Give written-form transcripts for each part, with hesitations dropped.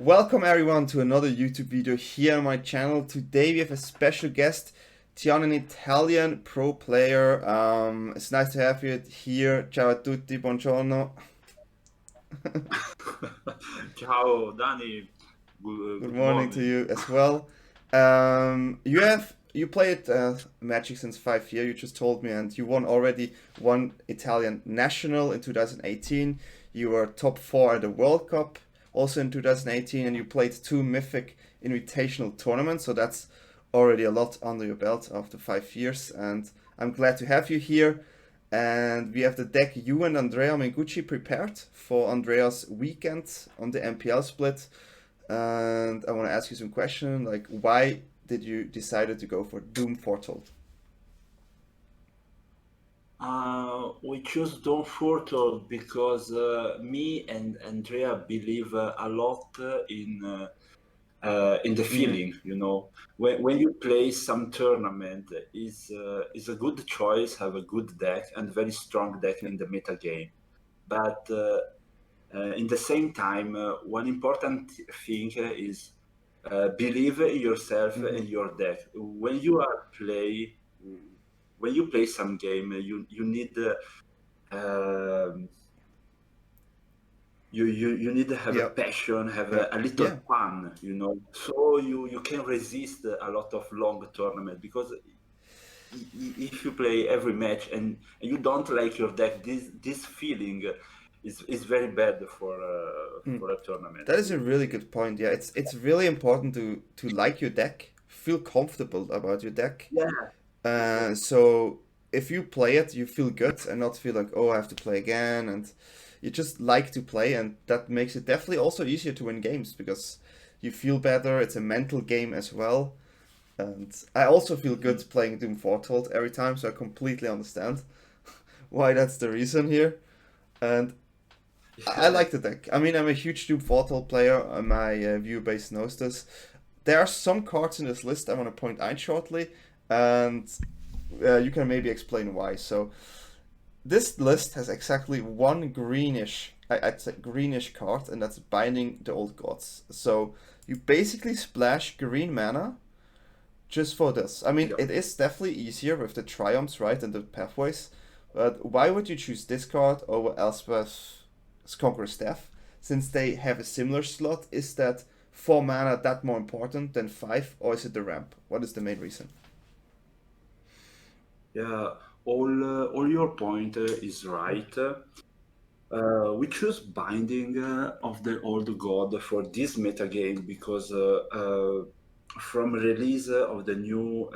Welcome everyone to another YouTube video here on my channel. Today we have a special guest, Tian, an Italian pro player. It's nice to have you here. Ciao a tutti, buongiorno. Ciao, Dani. Good Good morning to morning. you as well. You played Magic since 5 years. You just told me, and you already won Italian national in 2018. You were top 4 at the World Cup also in 2018, and you played 2 Mythic Invitational tournaments. So that's already a lot under your belt after 5 years. And I'm glad to have you here. And we have the deck you and Andrea Mengucci prepared for Andrea's weekend on the MPL split. And I want to ask you some questions like why did you decided to go for Doom Foretold? We choose Doom Foretold because me and Andrea believe a lot in the Mm-hmm. feeling. When you play some tournament, is a good choice. Have a good deck and very strong deck Yeah. in the meta game, but in the same time, one important thing is believe in yourself Mm-hmm. and your deck. When you play some game, you need um, you need to have a Yeah. passion, have Yeah. a little Yeah. fun, so you can resist a lot of long tournament because if you play every match and you don't like your deck, this feeling is very bad Mm. for a tournament, That is a we really think. good point. Yeah, it's really important to like your deck, feel comfortable about your deck. Yeah, So if you play it, you feel good and not feel like, oh, I have to play again. And you just like to play, and that makes it definitely also easier to win games because you feel better. It's a mental game as well. And I also feel good mhm. playing Doom Foretold every time, so I completely understand why that's the reason here. And I Yeah, like the deck. I mean, I'm a huge Doom Foretold player, and my viewer base knows this. There are some cards in this list I want to point out shortly, and you can maybe explain why. So this list has exactly one I'd say greenish card, and that's Binding the Old Gods. So you basically splash green mana just for this. I mean, yeah. it is definitely easier with the triumphs, right, and the pathways. But why would you choose this card over Elspeth's Conqueror's Death? Since they have a similar slot, is that 4 mana that more important than 5, or is it the ramp? What is the main reason? Yeah, all your point is right. We choose Binding of the Old God for this meta game because from release of the new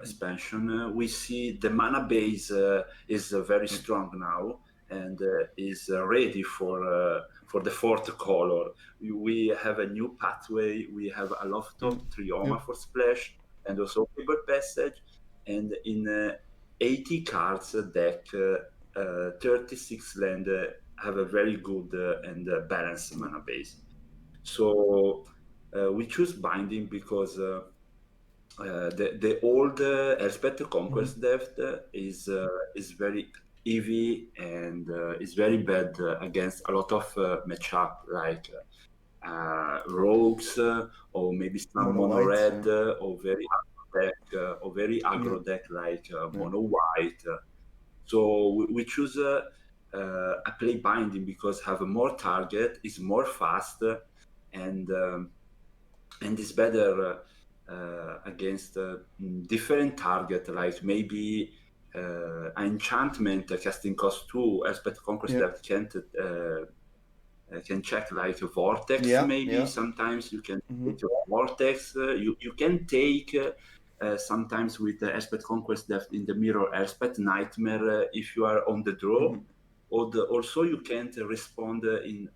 expansion, we see the mana base is very Yeah. strong now and is ready for the fourth color. We have a new pathway. We have a lot of Mm. Yeah. Trioma for splash and also Fabled Passage, and in 80 cards deck, 36 land have a very good and balanced Yeah. mana base. So we choose Binding because the old Elspeth Mm-hmm. Conquest Depth is very heavy and is very bad against a lot of matchup like rogues or maybe some Mono mono white. red Yeah. or very aggro deck or very Yeah. aggro deck like Yeah. mono white. So we choose a play Binding because have a more target, is more fast, and is better against different target, like maybe enchantment casting cost 2, Elspeth Conquest Yeah. that can check like a vortex, Yeah. maybe Yeah. sometimes you can Mm-hmm. take a vortex, you can take sometimes with the Elspeth Conquest Depth in the mirror Elspeth Nightmare if you are on the draw, Mm-hmm. or also you can't respond in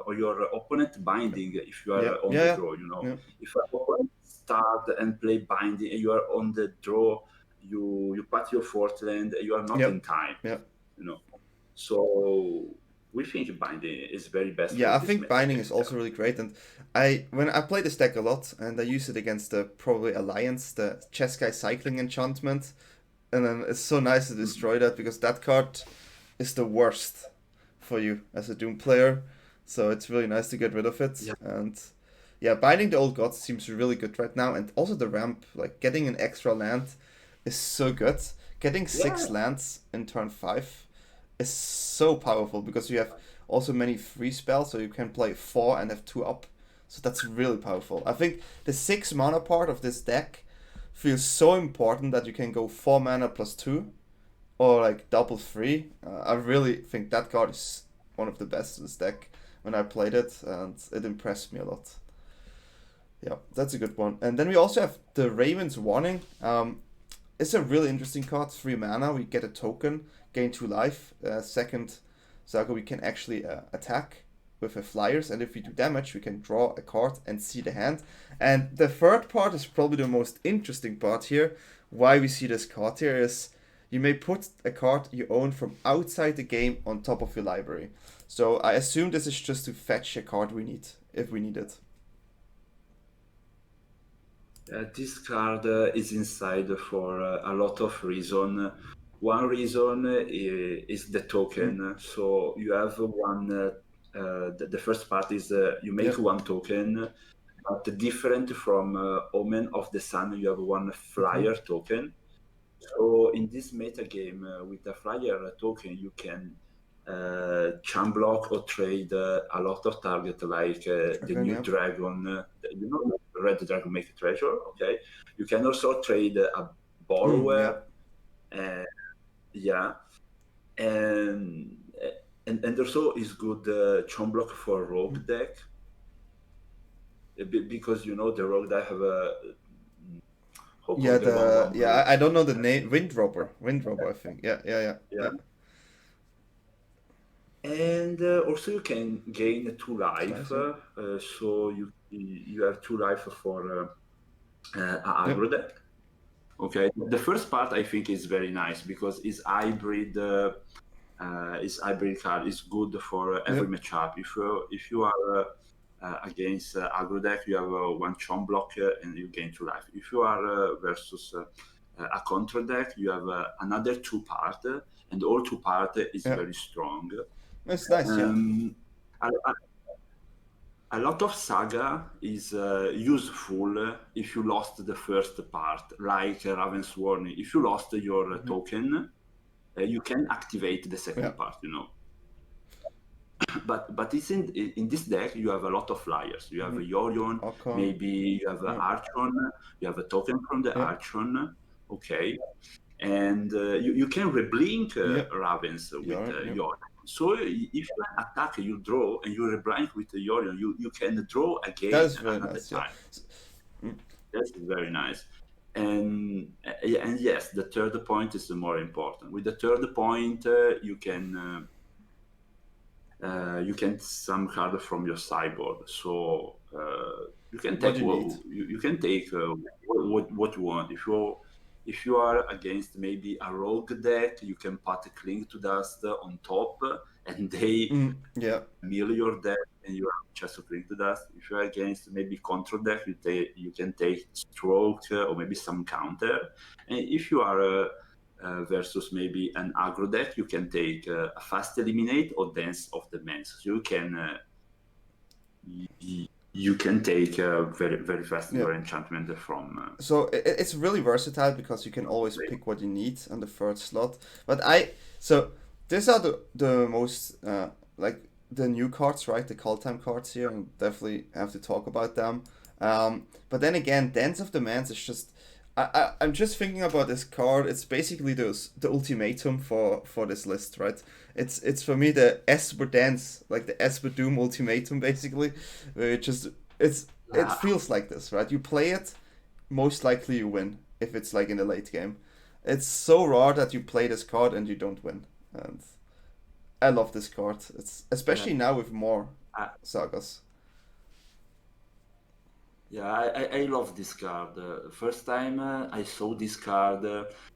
or your opponent Binding if you Yeah. are on the Yeah. draw. Yeah. If an opponent start and play Binding and you are on the draw, you put your fourth land, you are not Yeah. in time. Yeah. You know, so we think Binding is very best for Yeah, I this think meta binding game. is Yeah. also really great, and when I play this deck a lot, and I use it against the probably Alliance, the Chess Guy Cycling enchantment, and then it's so nice to Mhm. destroy that because that card is the worst for you as a Doom player. So it's really nice to get rid of it, Yeah. and yeah, binding the old gods seems really good right now, and also the ramp, like getting an extra land is so good. Getting Yeah, 6 lands in turn 5 is so powerful because you have also many free spells, so you can play 4 and have 2 up. So that's really powerful. I think the 6 mana part of this deck feels so important that you can go 4 mana plus 2 or like double 3. I really think that card is one of the best in this deck when I played it, and it impressed me a lot. Yeah, that's a good one. And then we also have the Raven's Warning. It's a really interesting card. 3 mana, we get a token, gain 2 life. Second Saga, we can actually attack with the flyers, and if we do damage, we can draw a card and see the hand. And the third part is probably the most interesting part here. Why we see this card here is you may put a card you own from outside the game on top of your library. So I assume this is just to fetch a card we need, if we need it. this card is inside for a lot of reason. One reason is the token. So you have one. The first part is you make Yep. one token, but different from Omen of the Sun, you have one flyer token. So in this meta game, with the flyer token, you can charm block or trade a lot of target, like the Dragon, new yeah. dragon. Red dragon make a treasure. Okay, you can also trade a borrower. Yeah. Yeah, and and also is good charm block for rogue deck. Because the rogue deck have a Yeah, the one blue. I don't know the name. Windrobber, I think. Yeah. Yeah. And also you can gain 2 life, Nice, yeah. so you have 2 life for aggro deck. Okay, the first part I think is very nice because his hybrid card is good for every Yep. matchup. If you are against aggro deck, you have 1 charm block and you gain 2 life. If you are versus a control deck, you have another 2 part, and all 2 part is Yeah. very strong. It's nice, yeah. A lot of saga is useful if you lost the first part, like Raven's Warning. If you lost your token, you can activate the second part, But it's in this deck, you have a lot of flyers. You have a Yorion, Archon. maybe you have an Archon, you have a token from the Archon, okay? And you can reblink Ravens with Yorion. So if you attack, you draw, and you reblind with the Yorion, you can draw again That's very another nice, time. yeah. That's very nice. And yes, the third point is the more important. With the third point, you can some card from your sideboard. So you can take you can take what you want. If you are against maybe a rogue deck, you can put a Cling to Dust on top, and they mill your deck, and you have just to Cling to Dust. If you are against maybe control deck, you can take Stroke or maybe some counter. And if you are versus maybe an aggro deck, you can take a Fast Eliminate or Dance of the Manse. So you can take very very fast your enchantment from. So it's really versatile because you can always pick what you need on the third slot. But these are the most like the new cards, right? The Kaldheim cards here, and definitely have to talk about them. But then again, Dance of the Manse is just. I'm just thinking about this card. It's basically the ultimatum for this list, right? It's for me the Esper Dance, like the Esper Doom ultimatum, basically. It feels like this, right? You play it, most likely you win if it's like in the late game. It's so rare that you play this card and you don't win, and I love this card. It's especially now with more sagas. Yeah, I love this card. First time I saw this card,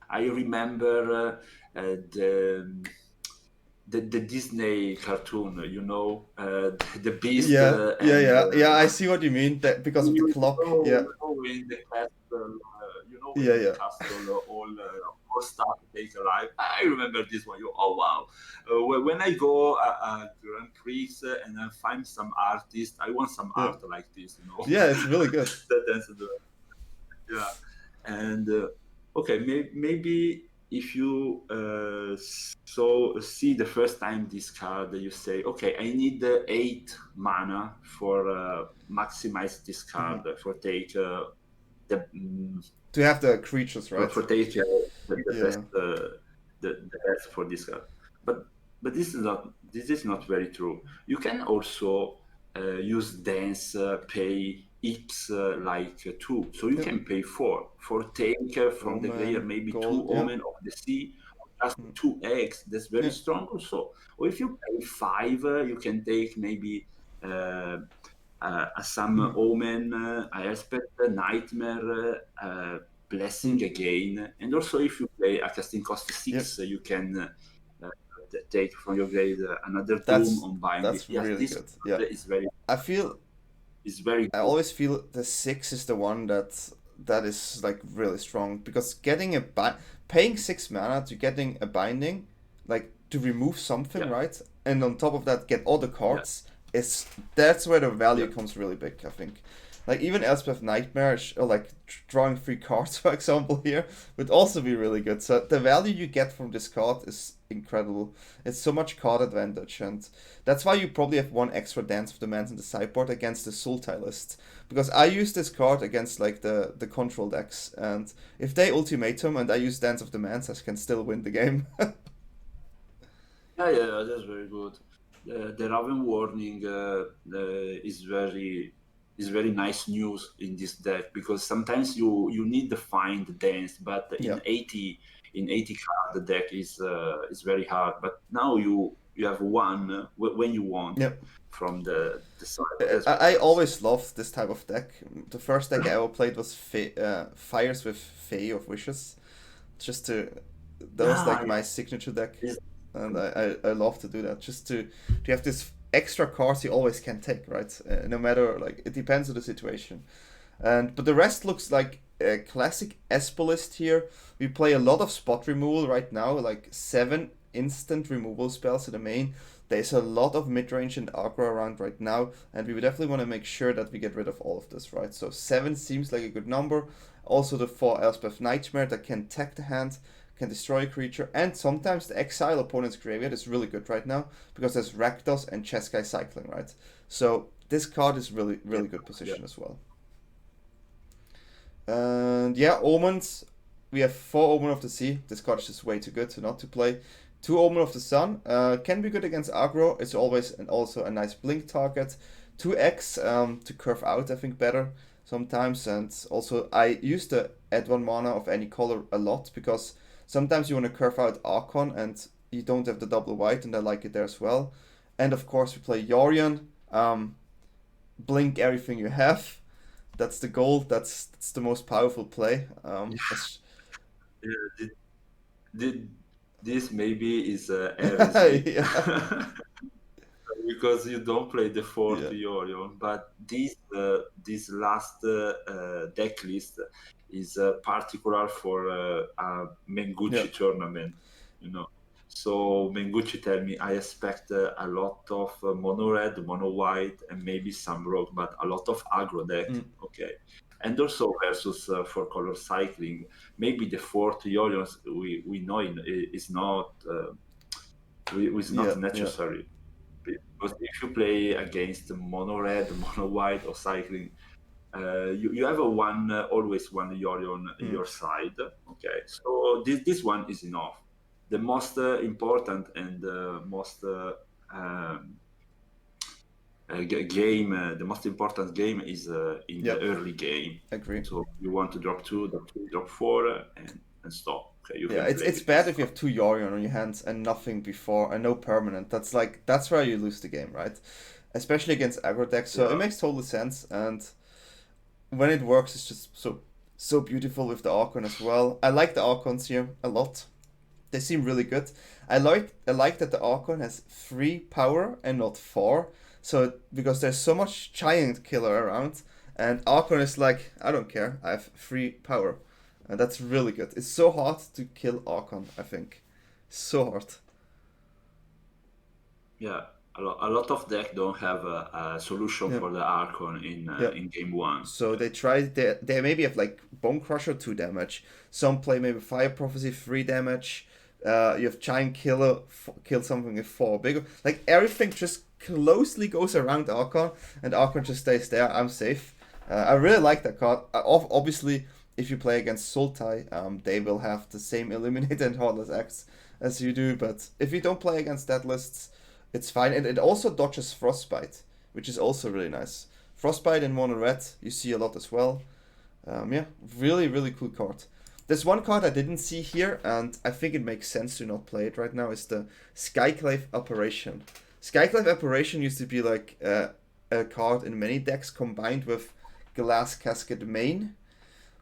I remember the Disney cartoon, the Beast. Yeah. I see what you mean. That because of the clock. In the castle, Yeah. castle, all stuff take a life. I remember this one. Oh wow! When I go Grand Prix and I find some artist, I want some Yeah. art like this. Yeah, it's really good. That's the yeah. And okay, maybe if you see the first time this card, you say, okay, I need 8 mana for maximize this card for take the To have the creatures, right? for take the Yeah. best the best for this card. But this is not very true. You can also use dance pay X like 2, so you Yep. can pay 4 for take from the player Omen, maybe gold, 2 yeah. Omen of the Sea, just 2 eggs. That's very Yeah. strong also. Or if you pay 5, you can take maybe some Omen, Elspeth, Nightmare, Blessing again. And also if you play a casting cost 6, you can take from your grade another Doom on binding. That's really this good. Yeah. is very I always feel the 6 is the one that is like really strong, because getting paying 6 mana to getting a binding, like to remove something, right? And on top of that get all the cards, that's where the value comes really big, I think. Like even Elspeth Nightmare, or like drawing 3 cards, for example, here would also be really good. So the value you get from this card is incredible. It's so much card advantage, and that's why you probably have 1 extra Dance of the Manse in the sideboard against the Sultai list. Because I use this card against like the control decks, and if they ultimatum and I use Dance of the Manse, I can still win the game. Yeah, that's very good. The Raven Warning is very nice news in this deck, because sometimes you need to find the dance, but in 80 card the deck is very hard. But now you have one when you want from the side. I always loved this type of deck. The first deck I ever played was Fires with Fae of Wishes. That was like my signature deck. And I love to do that, just to have this extra cards you always can take, right? No matter, like, it depends on the situation. But the rest looks like a classic Espo list here. We play a lot of spot removal right now, like 7 instant removal spells in the main. There's a lot of mid-range and aggro around right now, and we would definitely want to make sure that we get rid of all of this, right? So 7 seems like a good number. Also the 4 Elspeth Nightmare that can tag the hand, can destroy a creature, and sometimes the exile opponent's graveyard is really good right now, because there's Rakdos and Cheskai cycling, right? So this card is really good position as well. And yeah, Omens. We have 4 Omen of the Sea. This card is just way too good to not to play. 2 Omen of the Sun. Can be good against aggro. It's always also a nice blink target. 2x to curve out, I think, better sometimes. And also I use the add 1 mana of any color a lot, because sometimes you want to curve out Archon and you don't have the double white, and I like it there as well. And of course we play Yorion. Blink everything you have. That's the goal. That's the most powerful play. This maybe is heresy. Yeah. Because you don't play the 4th Yorion, but this last deck list is particular for a mengucci tournament, So Mengucci tell me I expect a lot of mono red, mono white, and maybe some rogue, but a lot of aggro deck. Okay, and also versus for color cycling, maybe the 4th Yorion we know is not necessary. Because if you play against mono red, mono white, or cycling, you have always one Yorion on your side. Okay, so this one is enough. The most important and the most the most important game is in the early game. Agree. So you want to drop 2, drop 4, and stop. Okay, it's bad if you have 2 Yorion on your hands and nothing before and no permanent. That's where you lose the game, right? Especially against aggro decks. So it makes total sense, and when it works, it's just so beautiful with the Archon as well. I like the Archons here a lot. They seem really good. I like that the Archon has 3 power and not 4. So because there's so much giant killer around, and Archon is like, I don't care, I have 3 power. And that's really good. It's so hard to kill Archon, I think. So hard. Yeah, a lot of deck don't have a solution Yeah. for the Archon Yeah. in game one. So they maybe have like Bone Crusher 2 damage. Some play maybe Fire Prophecy 3 damage. You have Giant Killer, kill something with 4 bigger. Like everything just closely goes around Archon, and Archon just stays there. I'm safe. I really like that card. Obviously, if you play against Sultai, they will have the same Eliminate and Heartless Acts as you do. But if you don't play against that lists, it's fine. And it also dodges Frostbite, which is also really nice. Frostbite in mono red, you see a lot as well. Yeah, really, really cool card. There's one card I didn't see here, and I think it makes sense to not play it right now, is the Skyclave Apparition. Skyclave Apparition used to be like a card in many decks combined with Glass Casket main.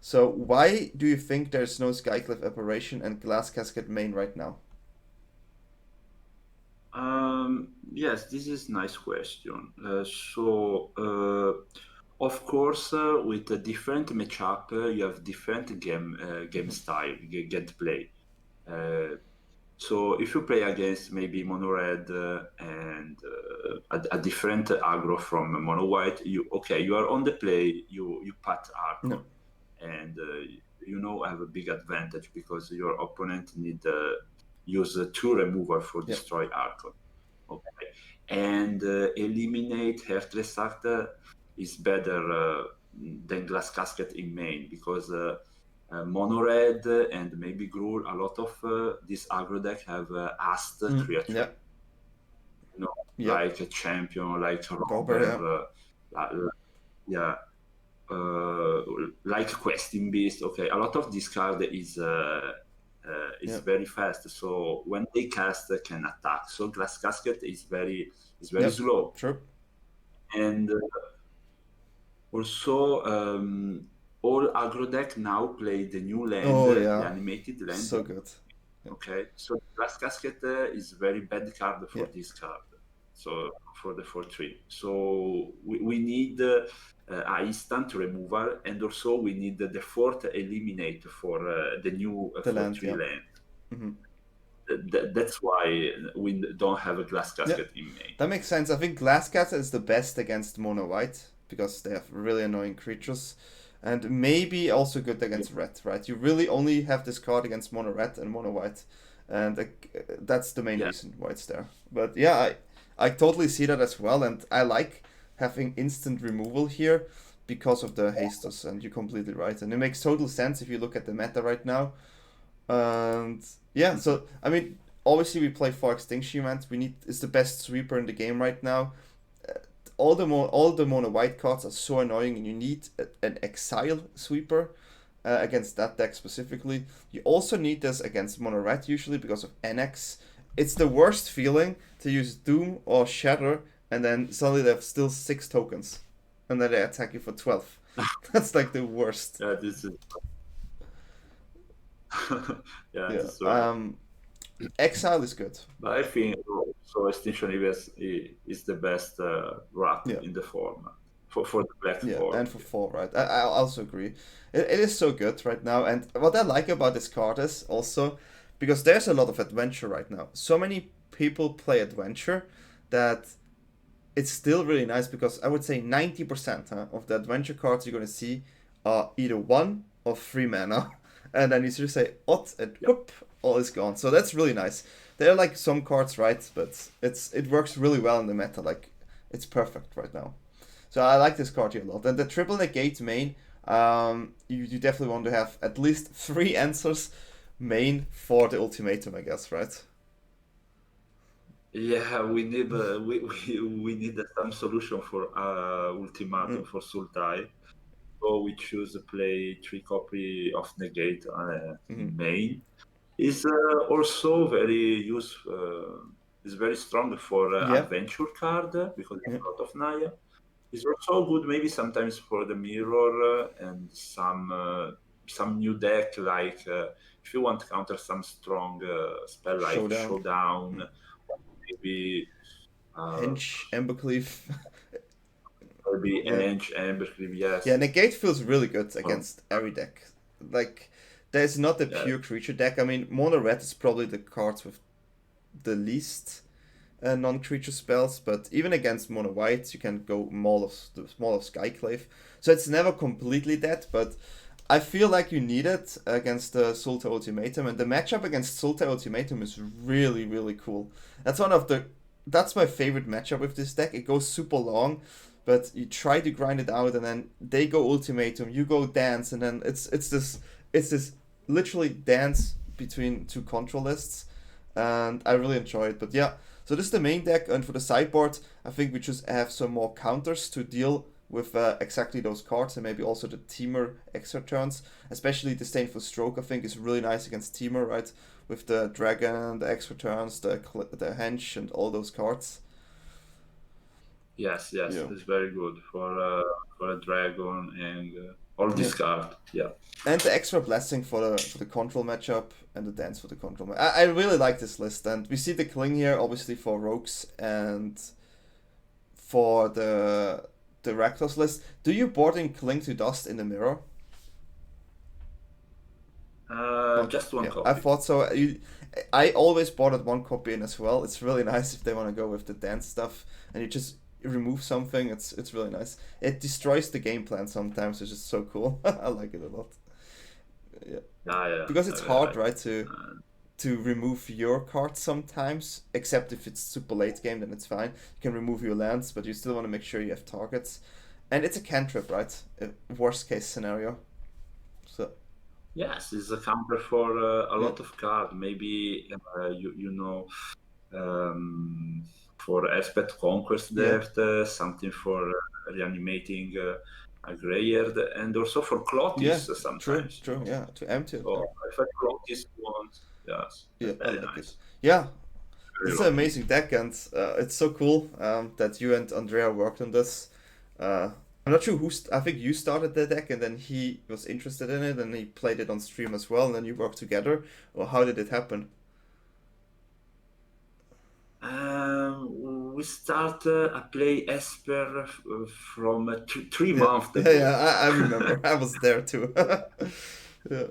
So why do you think there's no Skyclave Apparition and Glass Casket main right now? Yes, this is a nice question. Of course, with a different matchup, you have different game style, gameplay. So if you play against maybe mono red and a different aggro from mono white, you are on the play, you pat Archon, No. and have a big advantage because your opponent need use 2 removal for destroy Archon. Okay, and eliminate Heartless Act is better than Glass Casket in main because mono red and maybe Gruul, a lot of this aggro deck have asked creature. Yeah. Like a champion, like a Robber, like Questing Beast. Okay, a lot of this card is very fast. So when they cast, they can attack. So Glass Casket is very slow. True. And also, all aggro deck now play the new land, the animated land. So good. Okay, so Glass Casket is very bad card for this card. So for the 4/3, so we need a instant removal, and also we need the 4th eliminate for the new 4/3 land. Mm-hmm. That's why we don't have a Glass Casket in main. That makes sense. I think Glass Casket is the best against mono white because they have really annoying creatures, and maybe also good against red. Right? You really only have this card against mono red and mono white, and that's the main reason why it's there. But yeah, I totally see that as well, and I like having instant removal here because of the hastes, and you're completely right. And it makes total sense if you look at the meta right now. And yeah, so I mean, obviously we play for Extinction Event. It's the best sweeper in the game right now. All the mono white cards are so annoying, and you need an exile sweeper against that deck specifically. You also need this against mono red usually because of NX. It's the worst feeling to use Doom or Shatter, and then suddenly they have still 6 tokens, and then they attack you for 12. That's like the worst. Yeah, this is. Exile is good. But I think so. Extinction Event is the best wrap in the format for the black form. And for 4, right? I also agree. It is so good right now, and what I like about this card is also because there's a lot of adventure right now. So many people play adventure that it's still really nice because I would say 90% of the adventure cards you're going to see are either 1 or 3 mana. And then you just say, "Ot," and whoop, all is gone. So that's really nice. There are like some cards, right? But it works really well in the meta. Like, it's perfect right now. So I like this card here a lot. And the triple negate main, you definitely want to have at least 3 answers main for the ultimatum, I guess, right? Yeah, we need we need some solution for ultimatum for Sultai. So we choose to play 3 copy of negate in main. Is also very useful. Is very strong for adventure card because there's a lot of Naya. It's also good maybe sometimes for the mirror and some new deck like if you want to counter some strong spell like Showdown, maybe Henge, Embercleave. Maybe Henge, Embercleave, yes. Yeah, negate feels really good against every deck. Like there's not a pure creature deck. I mean, mono red is probably the cards with the least non-creature spells, but even against mono white, you can go Maul of Skyclave. So it's never completely dead, but I feel like you need it against the Sultai Ultimatum, and the matchup against Sultai Ultimatum is really, really cool. That's my favorite matchup with this deck. It goes super long, but you try to grind it out, and then they go Ultimatum, you go Dance, and then it's this literally dance between two control lists, and I really enjoy it. But yeah, so this is the main deck, and for the sideboard, I think we just have some more counters to deal with exactly those cards, and maybe also the Teamer extra turns. Especially Disdainful Stroke, I think, is really nice against Teamer, right? With the Dragon, the extra turns, the Hench, and all those cards. Yes, it's very good for a Dragon and all this card. Yeah. And the extra Blessing for the control matchup, and the Dance for the control. I really like this list, and we see the Cling here, obviously for Rogues and for the Rakdos list. Do you board in Cling to Dust in the mirror? Just one copy. I thought so. I always boarded one copy in as well. It's really nice if they want to go with the dance stuff, and you just remove something. It's really nice. It destroys the game plan sometimes, which is so cool. I like it a lot. Yeah. Because it's hard, right, to remove your cards sometimes, except if it's super late game, then it's fine. You can remove your lands, but you still want to make sure you have targets. And it's a cantrip, right? Worst case scenario. So. Yes, it's a counter for a lot of cards. Maybe for Elspeth Conquest Depth, something for reanimating a Greyhaired, and also for Clotis sometimes. True, yeah, to empty it. So if a Clotis wants, yes, very I like nice. it. Yeah, it's an amazing deck, and it's so cool that you and Andrea worked on this. I'm not sure I think you started the deck, and then he was interested in it, and he played it on stream as well, and then you worked together, or how did it happen? We started. I play Esper from 3 months ago. Yeah, I remember. I was there too. Yeah.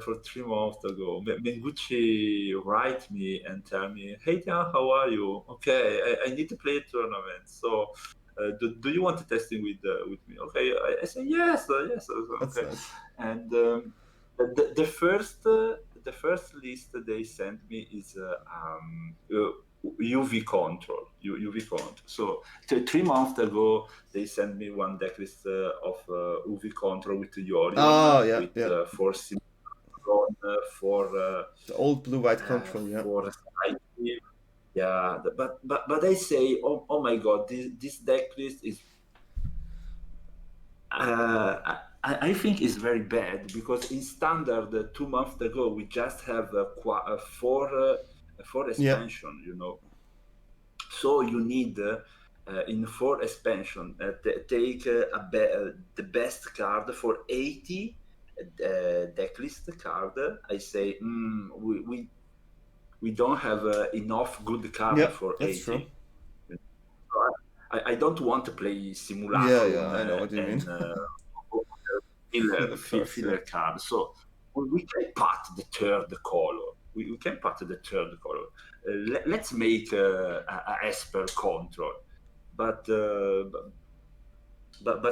For 3 months ago, Mengucci write me and tell me, "Hey Tian, how are you? Okay, I need to play a tournament. So, do you want to testing with me? Okay." I say yes. Okay. Nice. And the first list they sent me is UV control. So 3 months ago, they sent me one deck list of UV control with Yorion, with 4 for the old blue-white control, for skyclave. Yeah, but I say, oh my god, this deck list is I think is very bad, because in standard 2 months ago we just have four expansion, So you need in 4 expansion take the best card for 80 decklist card. I say we don't have enough good card for 80. True. So I don't want to play Simulacrum. Yeah, I know what you mean. Filler card. So we can put the third color. We can put the third color. Let's make a Esper control. But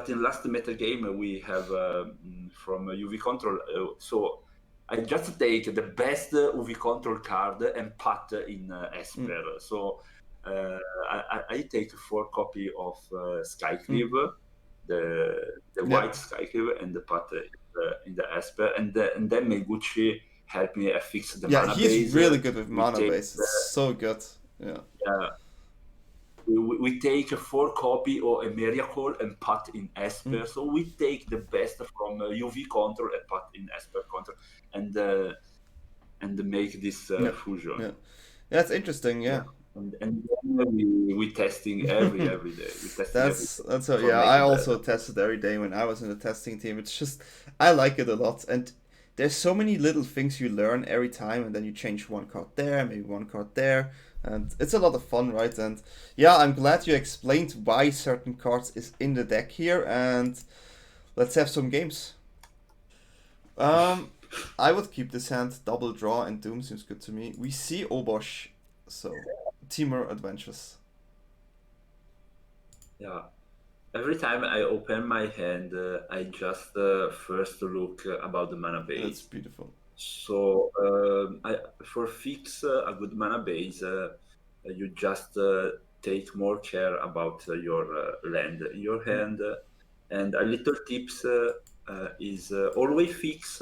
in last meta game we have from UV control. So I just take the best UV control card and put in Esper. So I take 4 copy of Skyclave, the white Skyclave, and the put in the Esper, and then Mengucci help me fix the mana base. Yeah, he's really good with mana base. It's so good. Yeah. We take 4 copy of a Miracle and put in Esper. So we take the best from UV control and put in Esper control, and make this fusion. Yeah, it's interesting. Yeah. And then we testing every day. That's how. Yeah, I also tested every day when I was in the testing team. It's just, I like it a lot, and there's so many little things you learn every time, and then you change one card there, maybe one card there, and it's a lot of fun, right? And yeah, I'm glad you explained why certain cards is in the deck here, and let's have some games. I would keep this hand. Double draw and Doom seems good to me. We see Obosh, so Timur Adventures. Yeah. Every time I open my hand, I just first look about the mana base. That's beautiful. So for fix a good mana base, you just take more care about your land in your hand. And a little tips is always fix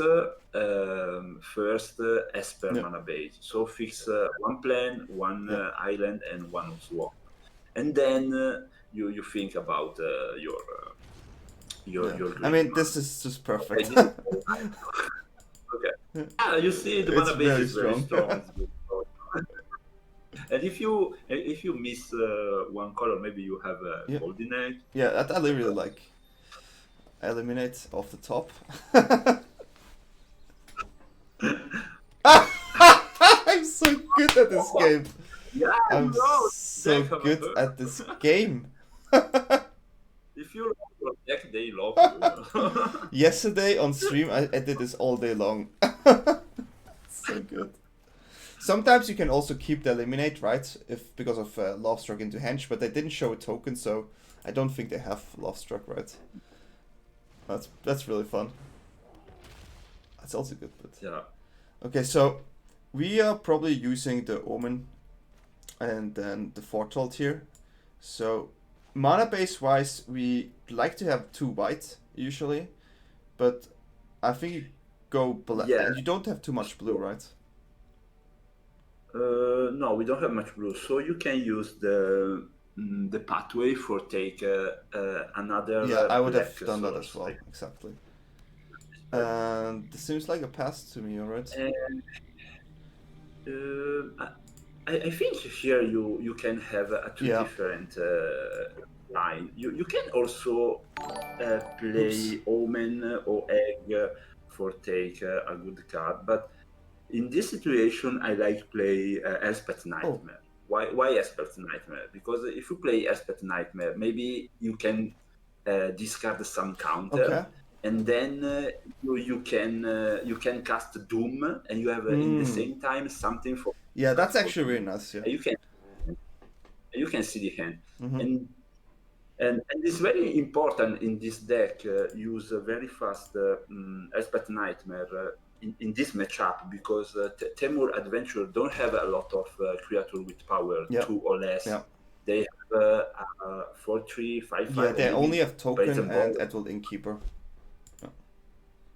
first as per mana base. So fix one plan, one island, and one swamp. And then you think about your I mean, this is just perfect. Okay. Yeah, you see the mana base is very strong. And if you miss one color, maybe you have a golden egg. Yeah, that I really like. Eliminate off the top. I'm so good at this game. Yeah, I'm so good at this game. If you love your deck, they love you. Yesterday on stream, I did this all day long. So good. Sometimes you can also keep the eliminate, right? If because of Love Struck into Hench, but they didn't show a token, so I don't think they have Love Struck, right? That's really fun. That's also good, but yeah. Okay, so we are probably using the Omen and then the Foretold here. So mana base wise, we like to have 2 white usually, but I think you go black. Yeah. You don't have too much blue, right? No, we don't have much blue, so you can use the pathway for take another. Yeah, I would have done source, that as well, exactly. And this seems like a pass to me, alright? I think here you can have a 2 different line. You can also play Omen or Egg for take a good card, but in this situation I like play Elspeth Nightmare. Why Elspeth Nightmare? Because if you play Elspeth Nightmare, maybe you can discard some counter, and then you can cast Doom, and you have in the same time something for. Yeah, that's actually really nice. Yeah, you can see the hand, and it's very important in this deck. Use very fast Elspeth Nightmare. In this matchup, because Temur Adventure don't have a lot of creatures with power 2 or less. They have 4/3, 5/5. Yeah, they only have token and Edward Innkeeper.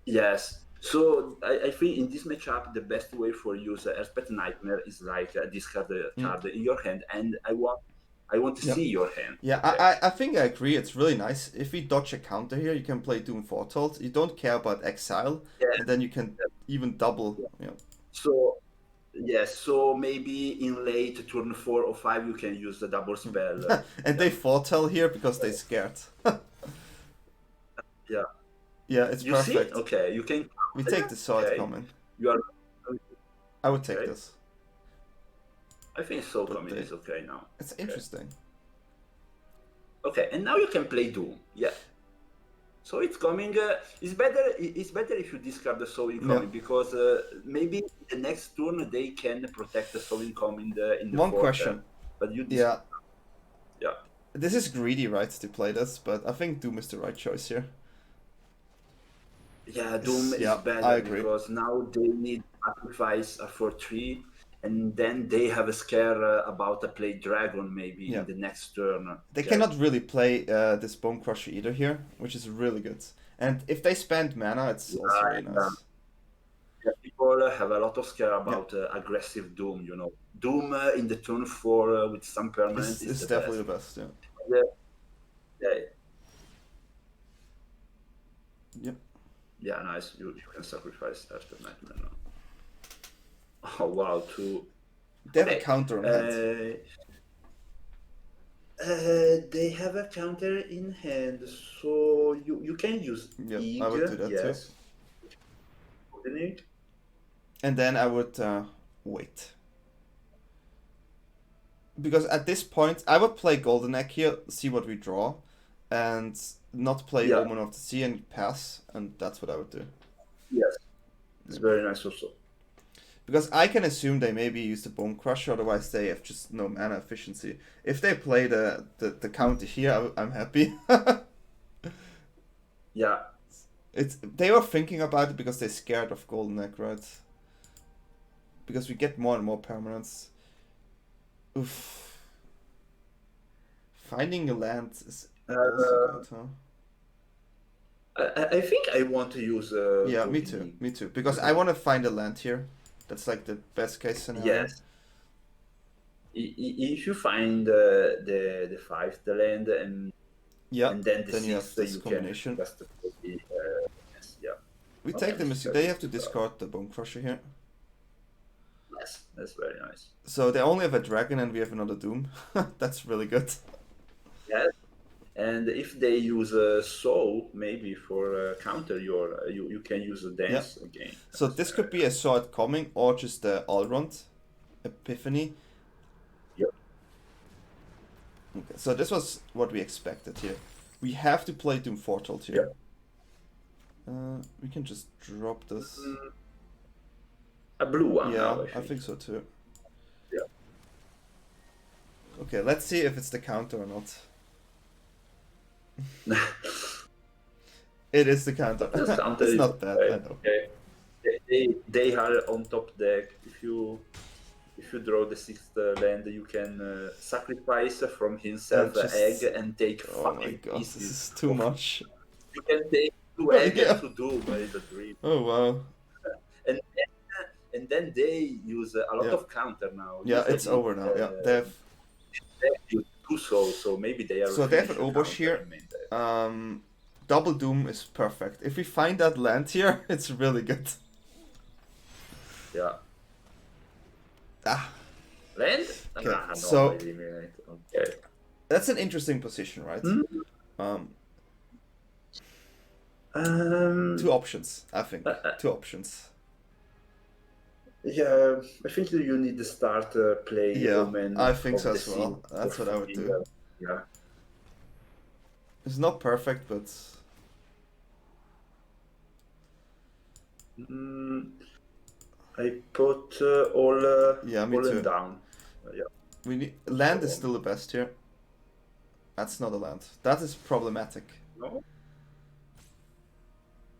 Yes, so I think in this matchup the best way for use Elspeth Nightmare is like discard the card in your hand, and I want to see your hand. Yeah, I think I agree. It's really nice. If we dodge a counter here, you can play Doom Foretold. You don't care about Exile, and then you can even double. So, yes, so maybe in late turn 4 or 5 you can use the double spell. And they foretell here because they're scared. Yeah. Yeah, it's perfect. See? Okay, you can. We take the sword coming. You are. I would take this. I think so coming is okay now. It's interesting. Okay, and now you can play Doom. Yeah. So it's coming. It's better. It's better if you discard the soul incoming because maybe the next turn they can protect the soul incoming in the One fork, question. But you. Yeah. Yeah. This is greedy, right, to play this, but I think Doom is the right choice here. Yeah, Doom is better I agree. Because now they need sacrifice for 3. And then they have a scare about a play dragon maybe in the next turn. They cannot really play this Bone Crusher either here, which is really good. And if they spend mana, it's also really nice. Yeah, people have a lot of scare about aggressive Doom, you know. Doom in the turn 4 with some permanent is definitely the best, Yeah, nice. You can sacrifice after Nightmare now. Oh wow, They have a counter on hand. They have a counter in hand, so you can use Egg. I would do that too. And then I would wait. Because at this point, I would play Golden Egg here, see what we draw, and not play Omen of the Sea and pass, and that's what I would do. Yes. It's very nice also. Because I can assume they maybe use the Bone Crusher, otherwise they have just no mana efficiency. If they play the counter here, I'm happy. Yeah. They were thinking about it because they're scared of Golden Egg, right? Because we get more and more permanents. Oof. Finding a land is also good, huh? I think I want to use. Yeah, me too. Me too. Because I want to find a land here. That's like the best case scenario. Yes. If you find the 5th land and then the 6th, you have this combination. Can just yes, yeah. We take the mistake. They have to discard the Bone Crusher here. Yes, that's very nice. So they only have a dragon and we have another Doom. That's really good. Yes. And if they use a soul, maybe for counter your, you can use a dance again. So this could be a sword coming or just the Allround Epiphany. Yep. Okay, so this was what we expected here. We have to play Doom Foretold here. Yep. We can just drop this. A blue one. Yeah, now, I think so too. Yeah. Okay, let's see if it's the counter or not. It is the counter. It's not bad, I know. They are on top deck. If you draw the 6th land, you can sacrifice from himself an egg and take 5 Oh my god, pieces. this is too much. You can take 2 eggs to do by the dream. Oh wow. And then they use a lot of counter now. Yeah, it's over now. Yeah, they have 2 souls, so maybe they are. So they have an Obosh here. Double Doom is perfect. If we find that land here, it's really good. Yeah. Ah. Land? Okay, no, so okay. That's an interesting position, right? Two options, I think. 2 options. Yeah, I think you need to start playing Omen. I think so as well. That's what I would do. Yeah. It's not perfect, but I put all me too. down. Yeah. We need land is still the best here. That's not a land. That is problematic. No.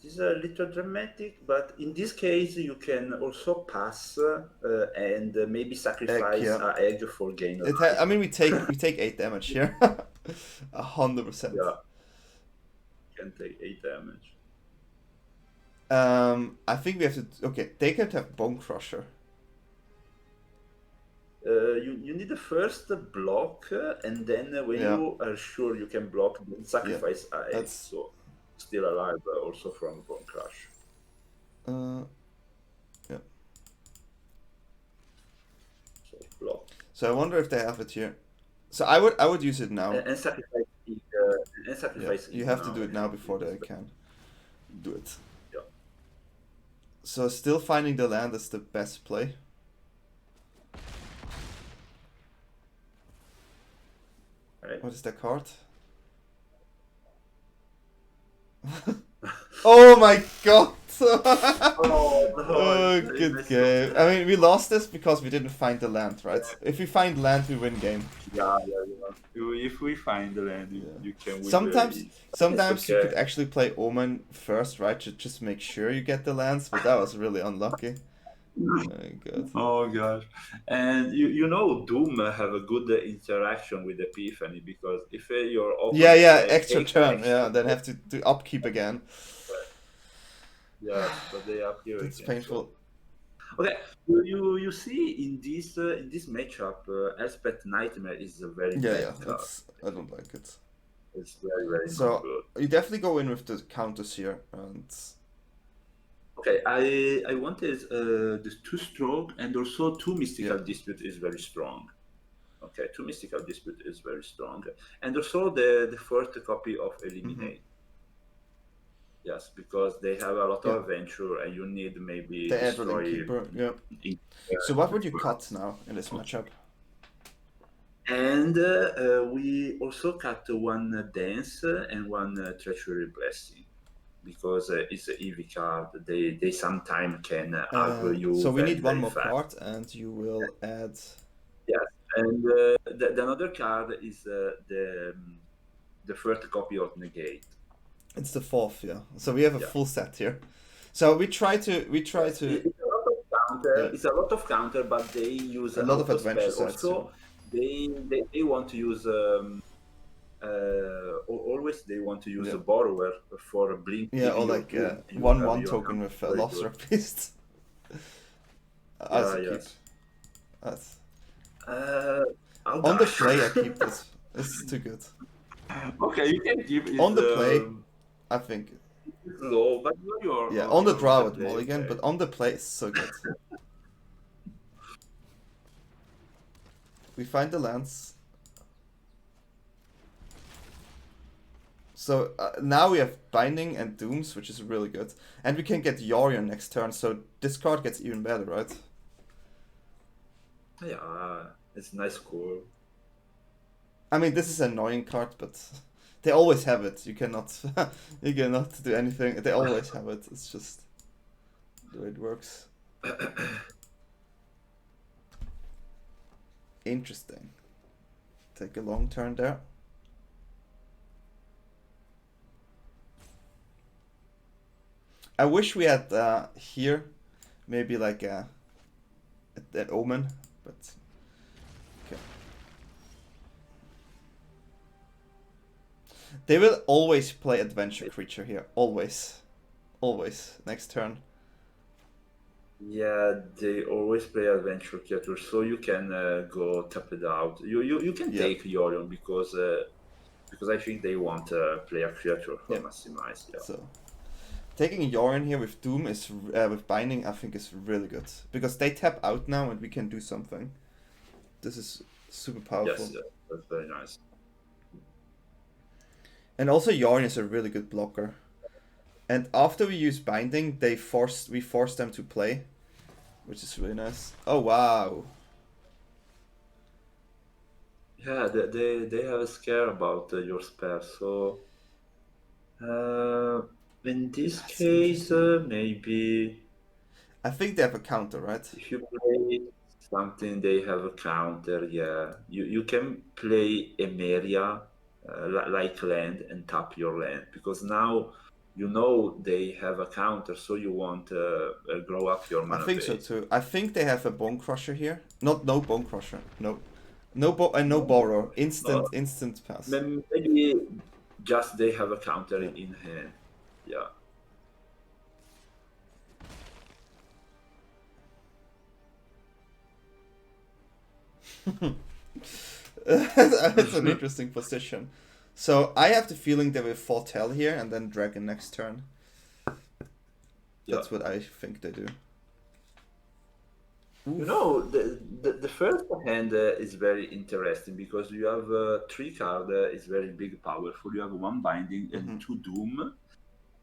This is a little dramatic, but in this case you can also pass and maybe sacrifice an egg for gain. I mean, we take 8 damage here. 100%. Yeah. You can take 8 damage. I think we have to. Okay, they could have Bone Crusher. You need the first block, and then when you are sure you can block, then sacrifice an egg. So still alive, also from Bone Crush. Yeah. So block. So I wonder if they have it here. So I would use it now. And sacrifice. You have to do it now before they can do it. Yeah. So still finding the land is the best play. Right. What is that card? Oh my god! Good game. I mean, we lost this because we didn't find the land, right? If we find land, we win game. Yeah. If we find the land, you can win. Sometimes you could actually play Omen first, right? To just make sure you get the lands, but that was really unlucky. Oh gosh. And you know Doom have a good interaction with Epiphany, because if you're extra turn, then have to do upkeep again. Yeah, but they are here. It's painful. So. Okay, you see in this matchup, Elspeth Nightmare is a very bad card. I don't like it. It's very so good. You definitely go in with the counters here and. Okay, I wanted this 2 stroke and also 2 mystical dispute is very strong. Okay, 2 mystical dispute is very strong, and also the 4th copy of eliminate. Yes, because they have a lot of adventure, and you need maybe the destroy. Keeper. So what would you cut now in this matchup? And we also cut 1 dance and 1 treacherous blessing. because it's an EV card. They sometimes can aggro you So we very, need one very more fast. card, and you will add. Yes, and the another card is the first copy of Negate. It's the fourth, yeah. So we have a full set here. So we try to. It's a lot of counter. Yeah. It's a lot of counter, but they use A lot of auto adventure spell. sets. Also, they want to use always they want to use a borrower for a blink. Yeah, or like 1/1 token with Lost Beast. As a keep. That's on the play. I keep this. This is too good. Okay, you can keep it. On the play, I think. Low, but you're on the draw with Mulligan, but on the play it's so good. We find the lands. So now we have Binding and Dooms, which is really good. And we can get Yorion next turn, so this card gets even better, right? Yeah, it's nice score. I mean, this is an annoying card, but they always have it. You cannot do anything. They always have it. It's just the way it works. Interesting. Take a long turn there. I wish we had here maybe like an Omen, but okay. They will always play adventure creature here. Always. Always. Next turn. Yeah, they always play adventure creature, so you can go tap it out. You can take Yorion because I think they want to play a creature for maximize. Yeah. So taking Yorion here with Doom is with Binding, I think is really good because they tap out now and we can do something. This is super powerful. Yes, that's very nice. And also Yorion is a really good blocker. And after we use Binding, we force them to play, which is really nice. Oh wow! Yeah, they have a scare about your spell. So in this case, maybe I think they have a counter, right? if you play something, they have a counter. Yeah, you can play Emeria like land and tap your land because now. You know they have a counter, so you want to grow up your mana. I think so too. I think they have a Bone Crusher here. No Bone Crusher. No Borrow. Instant pass. Maybe just they have a counter in hand. Yeah. It's an interesting position. So I have the feeling they will foretell here and then Dragon next turn. That's what I think they do. Oof. You know, the first hand is very interesting because you have 3 cards, is very big, powerful. You have 1 Binding and 2 Doom.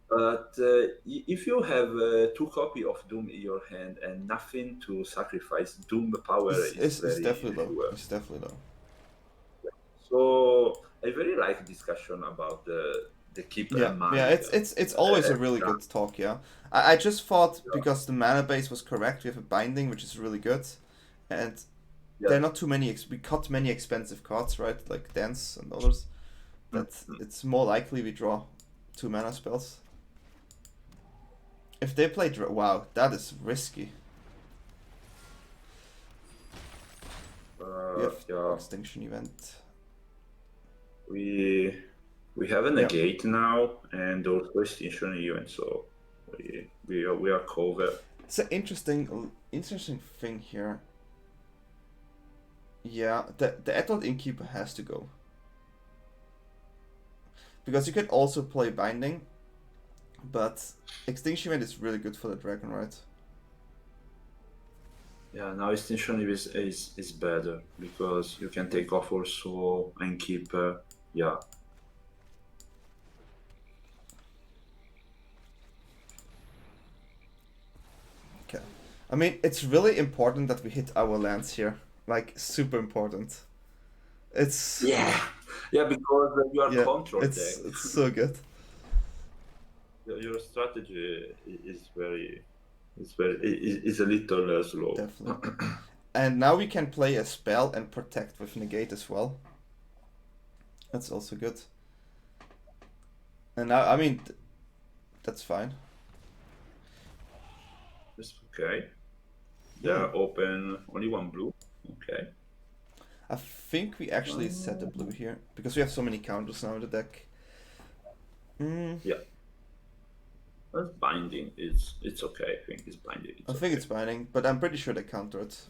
But if you have 2 copies of Doom in your hand and nothing to sacrifice, Doom power is definitely low. It's definitely low. So I very like discussion about the keep mana. Yeah, it's always a really good talk. Yeah, I just thought because the mana base was correct, we have a Binding which is really good, and there are not too many. We cut many expensive cards, right? Like Dance and others. That it's more likely we draw 2 mana spells. If they play wow, that is risky. We have Extinction Event. We have a negate now and also Extinction Event, so we are covered. It's an interesting thing here. Yeah, the Adult Innkeeper has to go. Because you could also play Binding, but Extinction Event is really good for the Dragon, right? Yeah, now Extinction is better because you can take off also and keep. Yeah. Okay. I mean, it's really important that we hit our lands here. Like, super important. It's... Yeah, because you are control deck. It's so good. your strategy is a little slow. Definitely. And now we can play a spell and protect with negate as well. That's also good. And now, I mean, that's fine. That's okay. They're open, only one blue. Okay. I think we actually set the blue here because we have so many counters now in the deck. Yeah. But binding it's okay. I think it's binding. I think it's binding, but I'm pretty sure they counter it.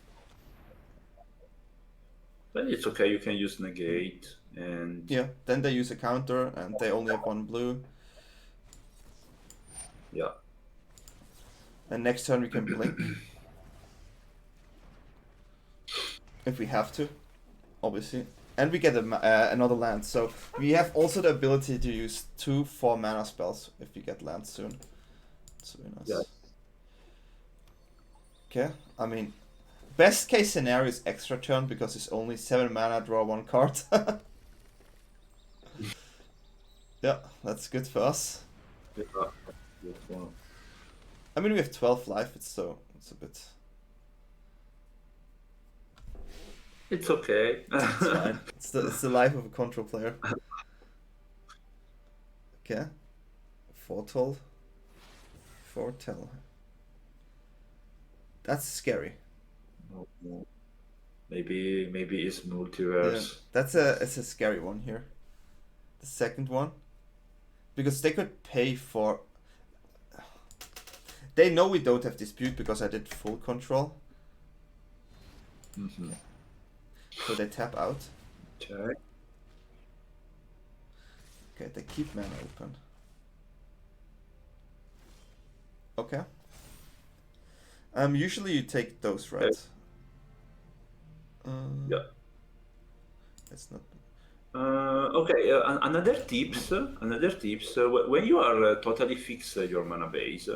But it's okay. You can use negate and yeah. Then they use a counter and they only have one blue. Yeah. And next turn we can blink if we have to, obviously. And we get another land, so we have also the ability to use 2 4-mana spells if we get land soon. That's very nice. Yeah. Okay, I mean, best case scenario is extra turn because it's only 7 mana, draw 1 card. Yeah, that's good for us. Yeah. I mean, we have 12 life, it's a bit... It's okay. It's fine. It's the life of a control player. Okay. Foretold. Foretell. That's scary. Maybe it's multiverse. Yeah, it's a scary one here. The second one. Because they could pay for... They know we don't have dispute because I did full control. Mm-hmm. Okay. So they tap out. Okay. Okay, they keep mana open. Okay. Usually you take those, right? Yeah. It's not. Okay. Another tips. When you are totally fixed your mana base.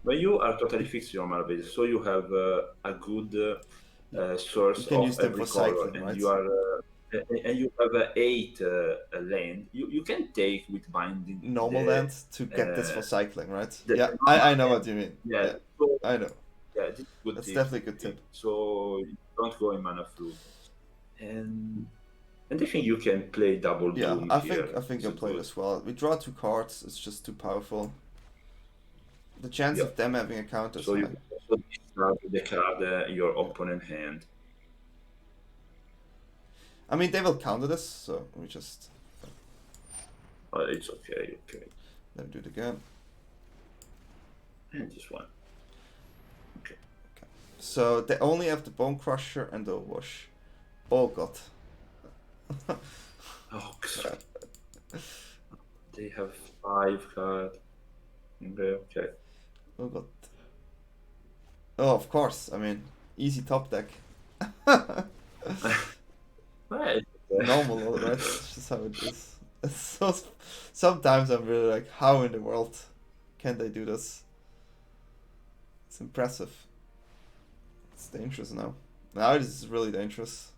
When you are totally fixed your mana base, so you have a good source you can of use them every for color, cycling, and right? you are and you have 8 land. You can take with binding Normal land to get this for cycling, right? Yeah, the- I know what you mean. Yeah, so, I know. yeah, this is good That's tip. definitely a good tip. So you don't go in mana flu, and I think you can play double doom here. I think It's I'll play good. it as well. We draw 2 cards, it's just too powerful. The chance of them having a counter is So high. you can also discard the card in your opponent hand. I mean, they will counter this, so we just... It's okay. Let me do it again. And this one. Okay. So they only have the Bone Crusher and the Wash. Oh god. Oh, God. They have 5 cards. Okay. Oh god. Oh, of course. I mean, easy top deck. Right. Normal, right? It's just how it is. It's so... Sometimes I'm really like, how in the world can they do this? It's impressive. It's dangerous now. Now it is really dangerous.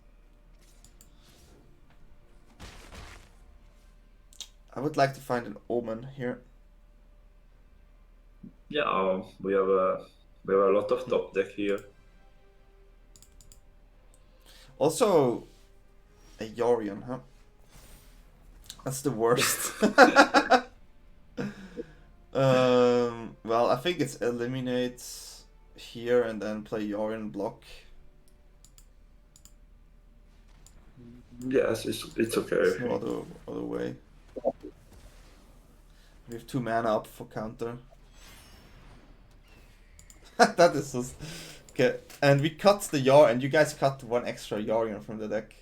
I would like to find an Omen here. Yeah, we have a lot of top deck here. Also, a Yorion, huh? That's the worst. Well, I think it's eliminate here and then play Yorion block. Yes, it's okay. There's no other way. We have 2 mana up for counter. That is so... Okay, and we cut the Yor, and you guys cut 1 extra Yorion from the deck.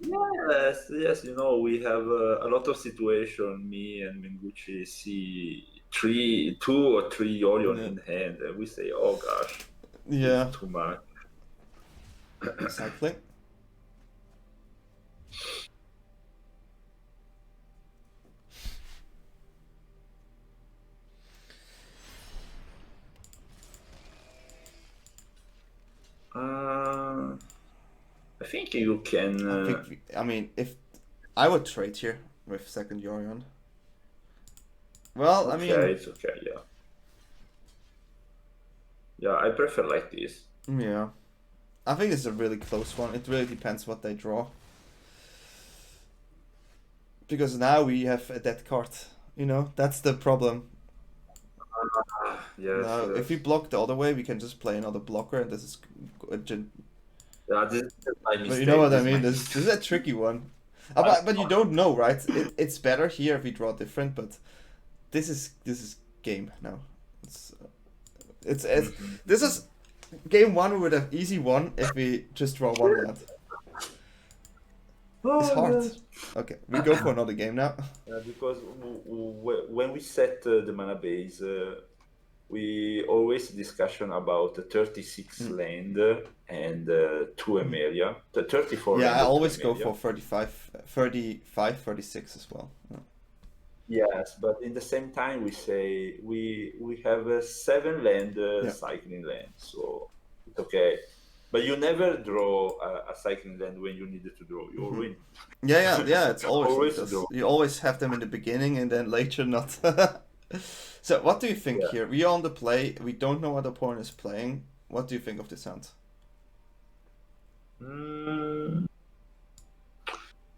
Yes, you know, we have a lot of situation, me and Mengucci see 2 or 3 Yorion in hand, and we say, oh gosh, Yeah. it's too much. Cycling. I think you can. I mean, if I would trade here with second Yorion. Well, I Okay, mean, it's okay. Yeah, yeah. I prefer like this. yeah. I think it's a really close one. It really depends what they draw. Because now we have a dead card. You know, that's the problem. Yes, Now, yes. if we block the other way, we can just play another blocker, and this is Yeah, this is my mistake. But you know what I mean? This This is a tricky one. But you don't know, right? It's better here if we draw different, but this is game now. It's this is game one. We would have easy won if we just draw one land. It's hard. Okay, we go for another game now. Because when we set the mana base, we always discussion about the 36 land and 2 Emeria, the 34 Yeah, land I and 2 always go Emeria. for 35, 36 as well. Yeah. Yes, but in the same time we say we have a 7 land cycling land, so it's okay. But you never draw a cycling land when you needed to draw. You win. Yeah. It's always Always like this. draw. You always have them in the beginning and then later not. So what do you think here? We are on the play. We don't know what the opponent is playing. What do you think of this hand?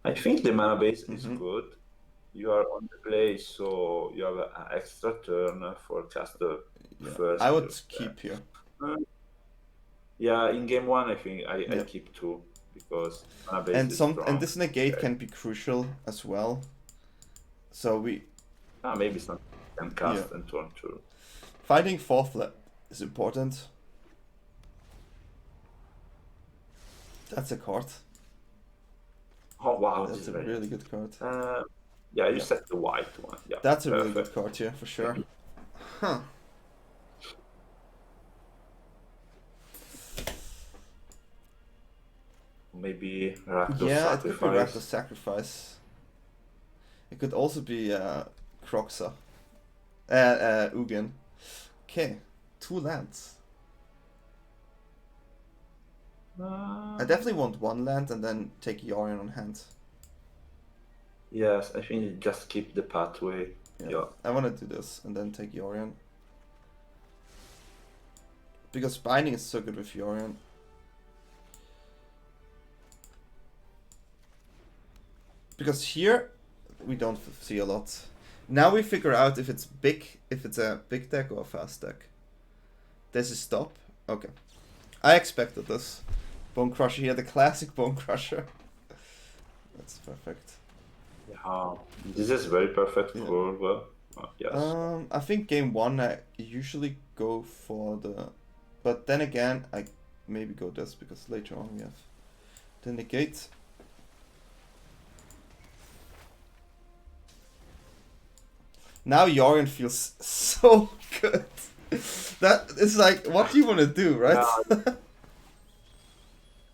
I think the mana base is good. You are on the play, so you have an extra turn for caster first. I would keep here. Yeah, in game one, I think I keep 2 because mana base is strong. And this negate can be crucial as well. So we maybe some can cast and turn 2. Fighting 4th is important. That's a card. Oh wow, That's a really good card. Yeah, you set the white one. Yeah, that's a really good card here for sure. Huh. Maybe Rakdos Yeah, Sacrifice. it could be Rakdos Sacrifice. It could also be Croxa. Ugin. Okay, 2 lands. I definitely want 1 land and then take Yorion on hand. Yes, I think just keep the pathway. Yeah. I want to do this and then take Yorion. Because binding is so good with Yorion. Because here we don't see a lot. Now we figure out if it's a big deck or a fast deck. This is stop. Okay. I expected this. Bone Crusher here, the classic Bone Crusher. That's perfect. Yeah, this is very perfect for yes. I think game 1 I usually go for the, but then again I maybe go this because later on we have the negate. Now Yorion feels so good. That is like, what do you want to do, right?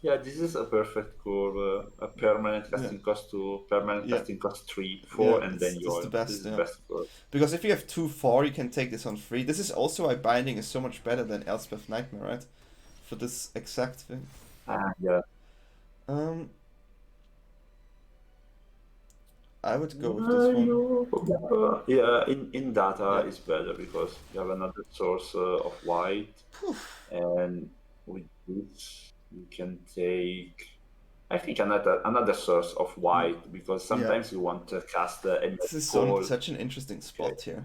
Yeah, this is a perfect curve. A permanent casting cost 2, permanent casting cost 3, 4, and then Yorion. This is the best curve. Because if you have 2/4, you can take this on free. This is also why binding is so much better than Elspeth Nightmare, right? For this exact thing. Yeah. I would go with this one. Yeah, in data is better because you have another source of white, and with this you can take, I think, another source of white because sometimes you want to cast a This is such an interesting spot here.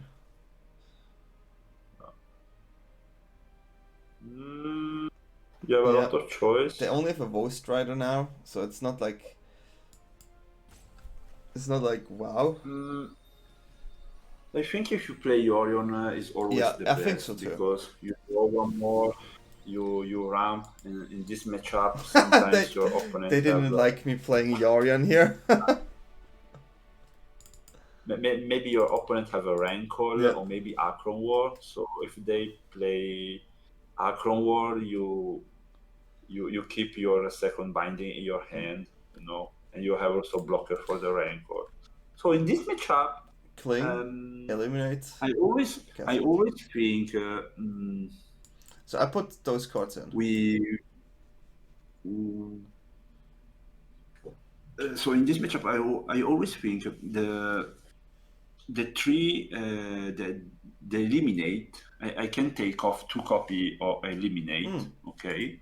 You have a lot of choice. They only have a Voice Strider now, so it's not like. It's not like wow. I think if you play Yorion is always the best. I think so too. Because you draw 1 more, you ramp in this matchup. Sometimes your opponent. They didn't like me playing Yorion here. Maybe your opponent have a Rancor or maybe Archon War. So if they play Archon War, you keep your second binding in your hand, you know. And you have also blocker for the Rancor. So in this matchup, Cling, eliminate. I always think. So I put those cards in. So in this matchup, I always think the three the eliminate. I can take off 2 copy or eliminate. Okay,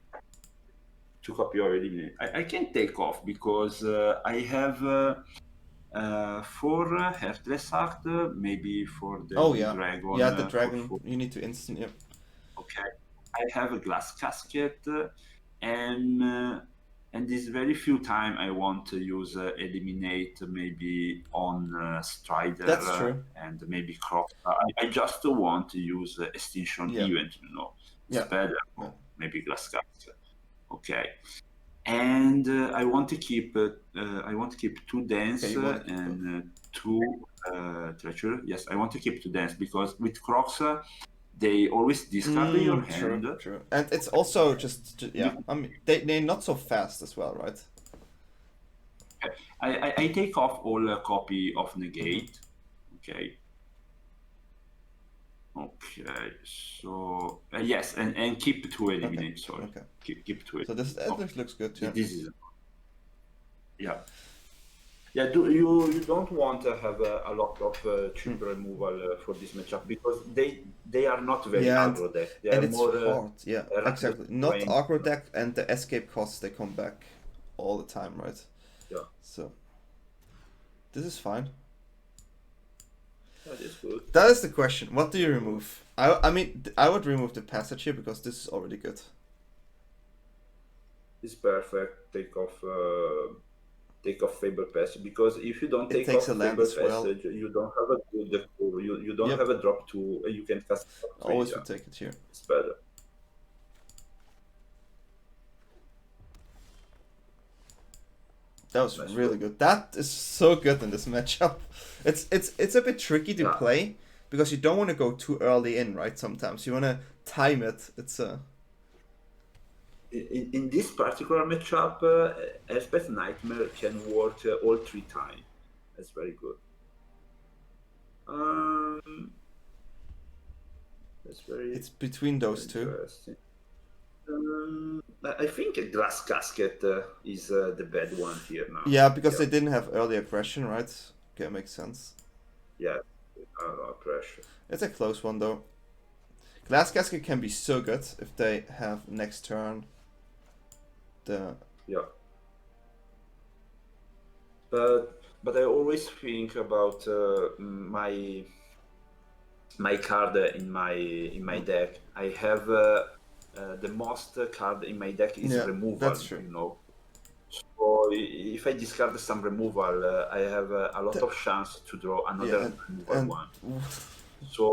2 copy or eliminate. I can take off because I have for Heartless Act, maybe for the Oh yeah, dragon. yeah, the dragon. You need to instant. Yep. Okay, I have a glass casket, and this very few time I want to use eliminate maybe on Strider. That's true. And maybe Croc. I just want to use Extinction Event. It's better. Maybe glass casket. Okay. And I want to keep 2 dance and 2 treacher. Yes, I want to keep 2 dance because with Crocs they always discard your hand. True. And it's also just I mean they're not so fast as well, right? I take off all a copy of negate. Okay. Okay, so yes, and keep 2 eliminate. Sorry, keep 2. So this looks good. Yeah. This is yeah. You don't want to have a lot of cheap removal for this matchup because they are not very aggro deck. They are more hard. Yeah, exactly. Not aggro deck, and the escape costs they come back all the time, right? Yeah. So this is fine. That is good. That is the question. What do you remove? I mean, I would remove the passage here because this is already good. It's perfect. Take off Fabled Passage because if you don't take off Fabled Passage, you don't have a good you don't have a drop 2. You can cast. Always would take it here. It's better. That was really good. That is so good in this matchup. It's a bit tricky to play because you don't want to go too early in, right? Sometimes you want to time it. It's in this particular matchup, Elspeth Nightmare can work all 3 times. That's very good. That's very. It's between those two. I think a glass casket is the bad one here now. Yeah, because they didn't have early aggression, right? Okay, makes sense. Yeah, pressure. It's a close one though. Glass casket can be so good if they have next turn. But I always think about my card in my deck. I have. The most card in my deck is removal. That's true. So if I discard some removal, I have a lot of chance to draw another removal one. So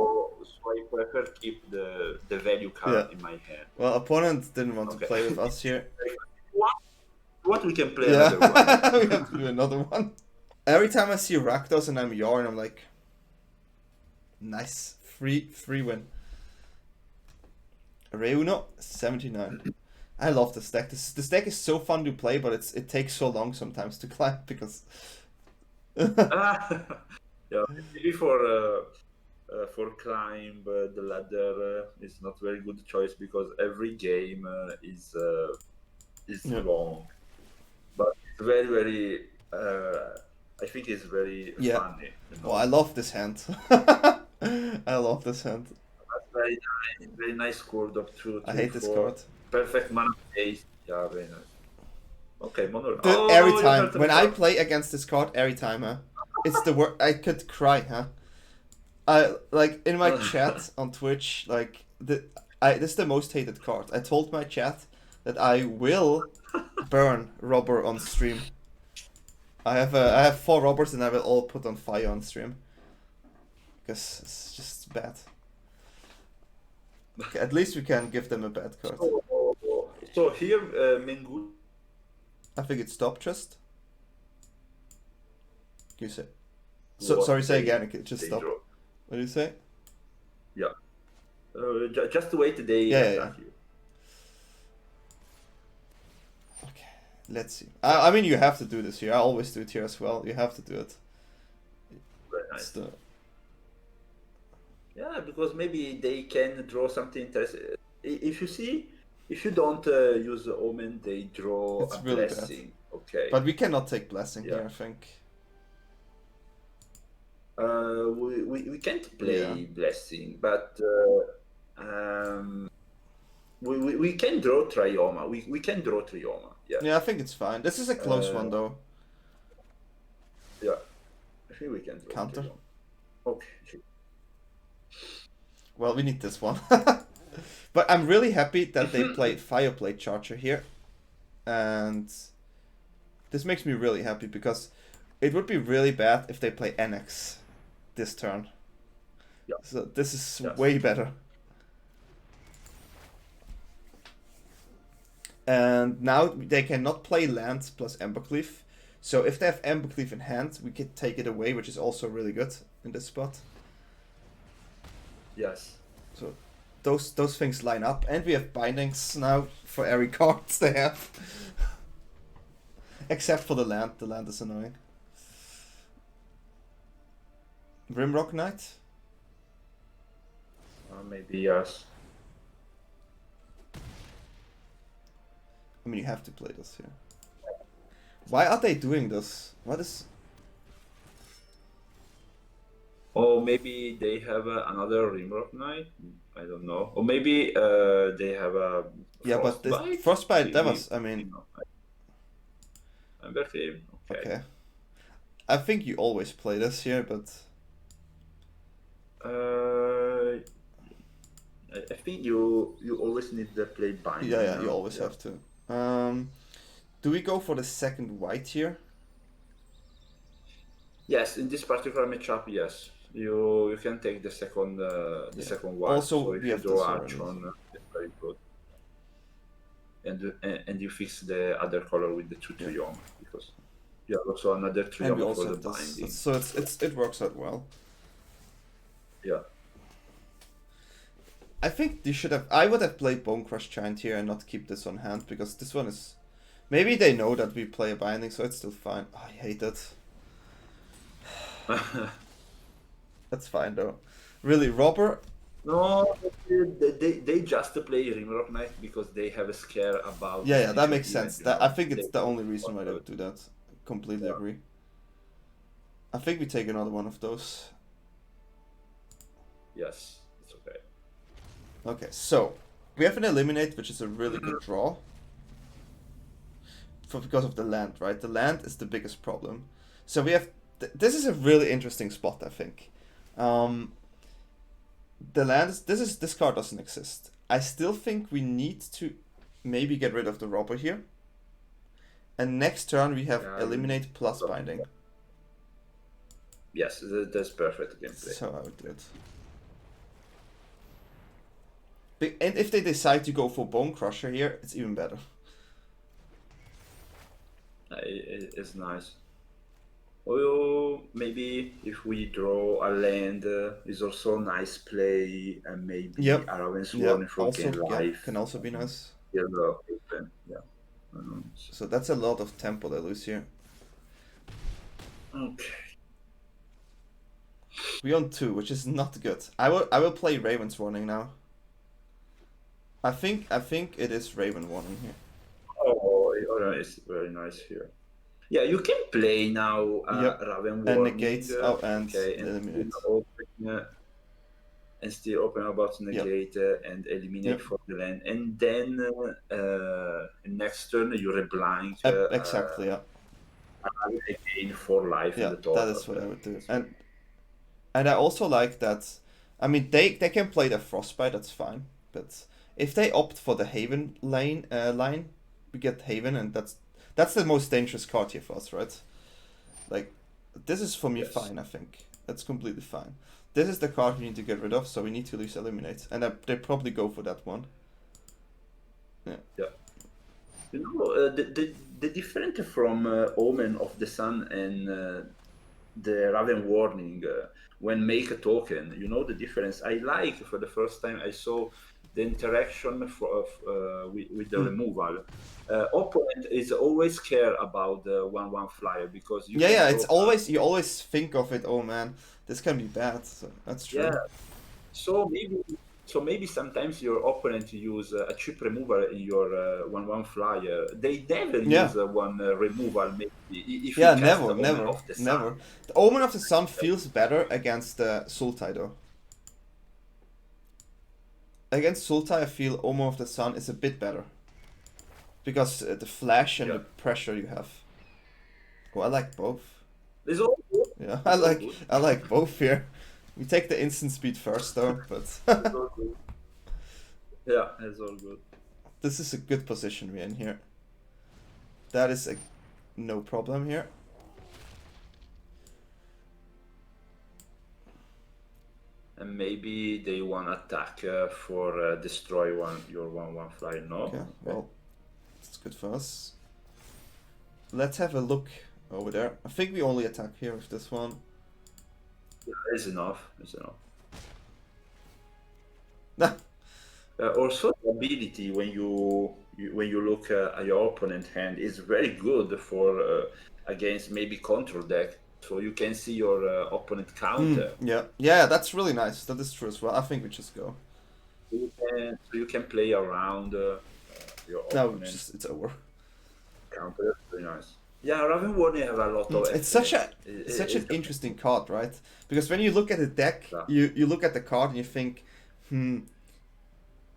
I prefer keep the value card in my hand. Well, opponent didn't want to play with us here. What we can play another one. We have to do another one. Every time I see Rakdos and I'm Yorion, I'm like, nice, free win. Reuno 79. I love this deck. This deck is so fun to play, but it takes so long sometimes to climb because. Yeah, maybe for climb the ladder is not very good choice because every game is long, but it's very I think it's very funny. Oh, I love this hand. I love this hand. Very nice card of 2. I hate this card. Perfect mana base. Yeah, very nice. Okay, mono. Dude, every time when I play against this card, every time, it's the worst. I could cry, I like in my chat on Twitch, like this is the most hated card. I told my chat that I will burn Robber on stream. I have 4 robbers and I will all put on fire on stream because it's just bad. Okay, at least we can give them a bad card. So here, mengucci. I think it stopped just. You say? So sorry, say again. It just stopped. What did you say? Yeah. Just wait. They attack you. Okay, let's see. I mean, you have to do this here. I always do it here as well. You have to do it. Very nice. Yeah, because maybe they can draw something interesting. If you don't use Omen, they draw a really blessing. Bad. Okay. But we cannot take blessing here, I think. We can't play Blessing, but we can draw Trioma. We can draw Trioma. Yeah. Yeah, I think it's fine. This is a close one though. Yeah, I think we can draw Counter. Trioma. Okay. Well, we need this one. But I'm really happy that they played Fireblade Charger here. And this makes me really happy because it would be really bad if they play Annex this turn. Yeah. So this is way better. And now they cannot play land plus Embercleave. So if they have Embercleave in hand, we could take it away, which is also really good in this spot. Yes. So those things line up, and we have bindings now for every cards they have. Except for the land. The land is annoying. Rimrock Knight? Maybe yes. I mean, you have to play this here. Why are they doing this? What is... Or maybe they have another Rimrock Knight. I don't know. Or maybe they have a yeah, but this Frostbite, that was, I mean... Okay. I think you always play this here, but... I think you always need to play bind. Yeah, you always have to. Do we go for the second white here? Yes, in this particular matchup, yes. You can take the second second white. Also, so if we you have draw this Archon, it's very good. And you fix the other color with the two Trioma because you have also another Trioma for the binding. So it works out well. Yeah. I think you should have. I would have played Bone Crush Giant here and not keep this on hand because this one is. Maybe they know that we play a binding, so it's still fine. Oh, I hate it. That's fine though. Really, Robber? No, they just play Rimrock Knight because they have a scare about. Yeah, that makes sense. That I think it's the only reason why they would do that. Completely agree. I think we take another one of those. Yes, it's okay. Okay, so we have an Eliminate, which is a really good draw. Because of the land, right? The land is the biggest problem. So we have... this is a really interesting spot, I think. The land is... This card doesn't exist. I still think we need to maybe get rid of the Robber here. And next turn we have Eliminate plus Binding. Yes, that's perfect gameplay. So I would do it. And if they decide to go for Bone Crusher here, it's even better. It's nice. Or maybe if we draw a land, is also a nice play, and maybe a Raven's Warning for gain life. Can also be nice. Yeah. So that's a lot of tempo they lose here. Okay. We own 2, which is not good. I will play Raven's Warning now. I think it is Raven Warning here. Oh, it's very nice here. Yeah, you can play now Raven Warning. And negate. And eliminate. And still open about to negate and eliminate for the land. And then next turn you reblank. Exactly, yeah. Gain 4 life in the top. That is what I would do. And I also like that. I mean, they can play the Frostbite, that's fine. But if they opt for the Haven line, we get Haven, and that's the most dangerous card here for us, right? Like, this is for me fine, I think. That's completely fine. This is the card we need to get rid of, so we need to lose Eliminate. And they probably go for that one. Yeah. You know, the difference from Omen of the Sun and the Raven Warning when make a token, you know the difference. I like, for the first time I saw the interaction with the removal. Opponent is always care about the 1/1 flyer because you it's always, you always think of it, oh man, this can be bad. So that's true. Yeah. So maybe So maybe sometimes your opponent use a chip removal in your 1/1 flyer. They never use one removal. Maybe if you cast never, the Omen never, of the Sun. never. The Omen of the Sun feels better against the Sultai though. Against Sultai, I feel Omen of the Sun is a bit better. Because the flash and the pressure you have. Oh, I like both. It's all good. Yeah, I like both here. We take the instant speed first though, but It's all good. Yeah, it's all good. This is a good position we're in here. That is a no problem here. And maybe they want to attack for destroy your 1/1 flyer. No. Okay, well, it's good for us. Let's have a look over there. I think we only attack here with this one. Yeah, it's enough. It's enough. Nah. Also, the ability when you look at your opponent hand is very good for against maybe control deck. So you can see your opponent counter. Yeah, that's really nice. That is true as well. I think we just go. So you can play around your opponent. No, it's over. Counter, very nice. Yeah, Raven Warning have a lot of. It's such an interesting card, right? Because when you look at the deck, you look at the card and you think,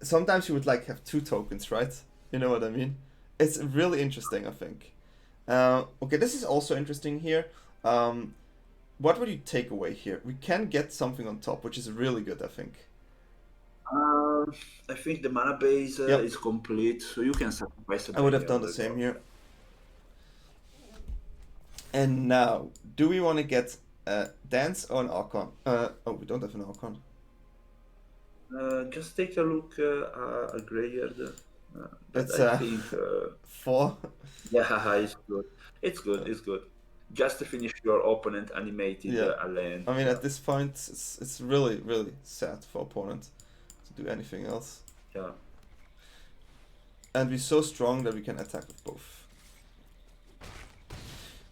sometimes you would like have 2 tokens, right? You know what I mean? It's really interesting, I think. Okay, this is also interesting here. What would you take away here? We can get something on top, which is really good, I think. I think the mana base is complete, so you can sacrifice it. I would have done the same here. And now, do we want to get a Dance or an Archon? Oh, we don't have an Archon. Just take a look at Greyard. It's I think 4. Yeah, it's good. It's good. It's good. Just to finish your opponent animated a land. I mean, at this point, it's really, really sad for opponent to do anything else. Yeah. And we're so strong that we can attack with both.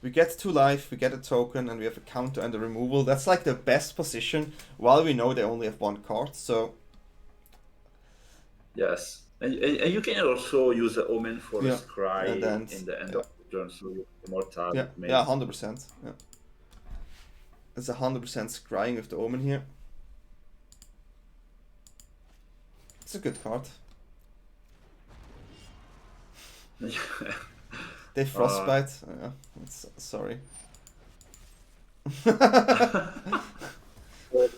We get 2 life, we get a token, and we have a counter and a removal. That's like the best position, while we know they only have 1 card, so... Yes. And you can also use the Omen for a scry in the end of the turn, so you have more target. Yeah, 100%. Yeah. There's 100% scrying with the Omen here. It's a good card. They frostbite. Yeah, sorry.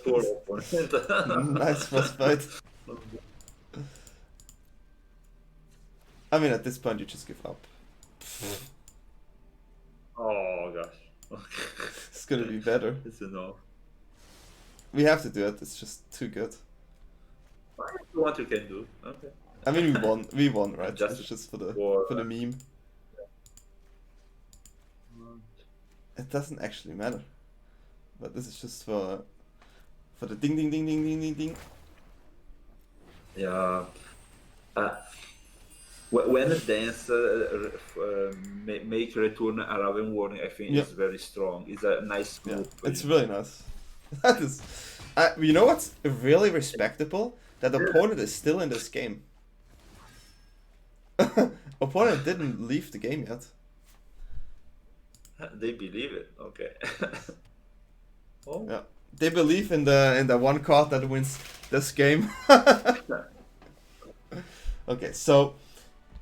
Poor opponent. Nice frostbite. I mean, at this point, you just give up. Oh gosh. It's gonna be better. It's enough. We have to do it. It's just too good. What you can do. Okay. I mean, we won. We won, right? It's just for the meme. It doesn't actually matter. But this is just for the ding ding ding ding ding ding ding. Yeah. When a dance make return a Raven Warning, I think is very strong. It's a nice move. Yeah, it's really nice. That is, you know what's really respectable? That the opponent is still in this game. Opponent didn't leave the game yet. They believe it. Okay. Oh. Yeah, they believe in the 1 card that wins this game. Okay, so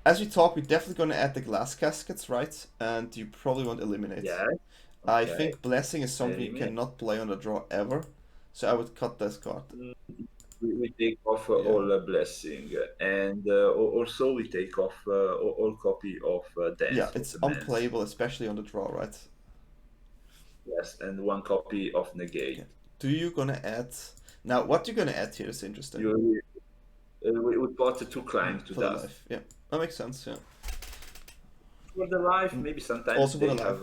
as we talk, we're definitely going to add the glass caskets, right? And you probably want eliminate. Yeah. Okay. I think blessing is something you cannot play on the draw ever, so I would cut this card. We take off all blessing, and also we take off all copy of dance. Yeah, it's unplayable, especially on the draw, right? Yes, and 1 copy of negate. Okay. Do you gonna add now? What you're gonna add here is interesting. We bought the 2 climb to that. Life. Yeah, that makes sense. Yeah. For the life, maybe sometimes also they have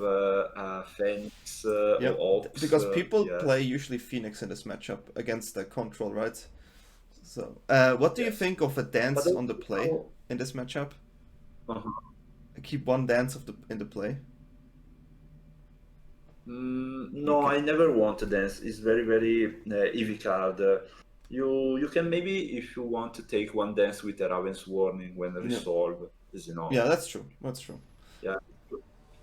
Phoenix or Ox. Because people play usually Phoenix in this matchup against the control, right? So, what do you think of a dance on the play in this matchup? Keep 1 dance in the play. No, I never want to dance. It's very, very heavy card. You can maybe, if you want to take one dance with a Raven's Warning when Yeah. resolve, is Yeah, that's true. That's true. yeah.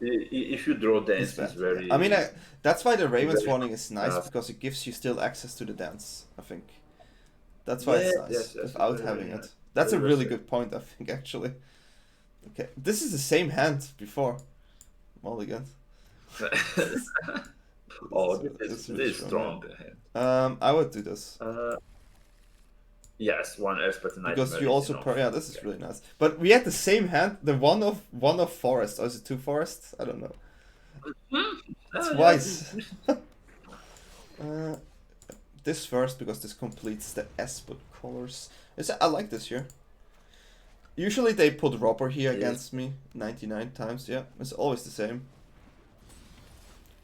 If you draw It's dance, it's bad. Yeah. I mean, very that's why the Raven's very Warning is nice fast. because it gives you still access to the dance. I think that's why Yeah, it's nice yes, without very, having very it. nice. That's a Very well really said. good point. I think actually. Okay, this is the same hand before Mulligan. Oh, It's really this is strong. strong. I would do this Yes, one Elspeth because Nightmare you is also enough. yeah, this is really nice. But we had the same hand. The one of forest. Or is it two forests? I don't know. Yeah. Twice. This first because this completes the Esport colors. I like this here. Usually they put Robber here against me 99 times. Yeah, it's always the same.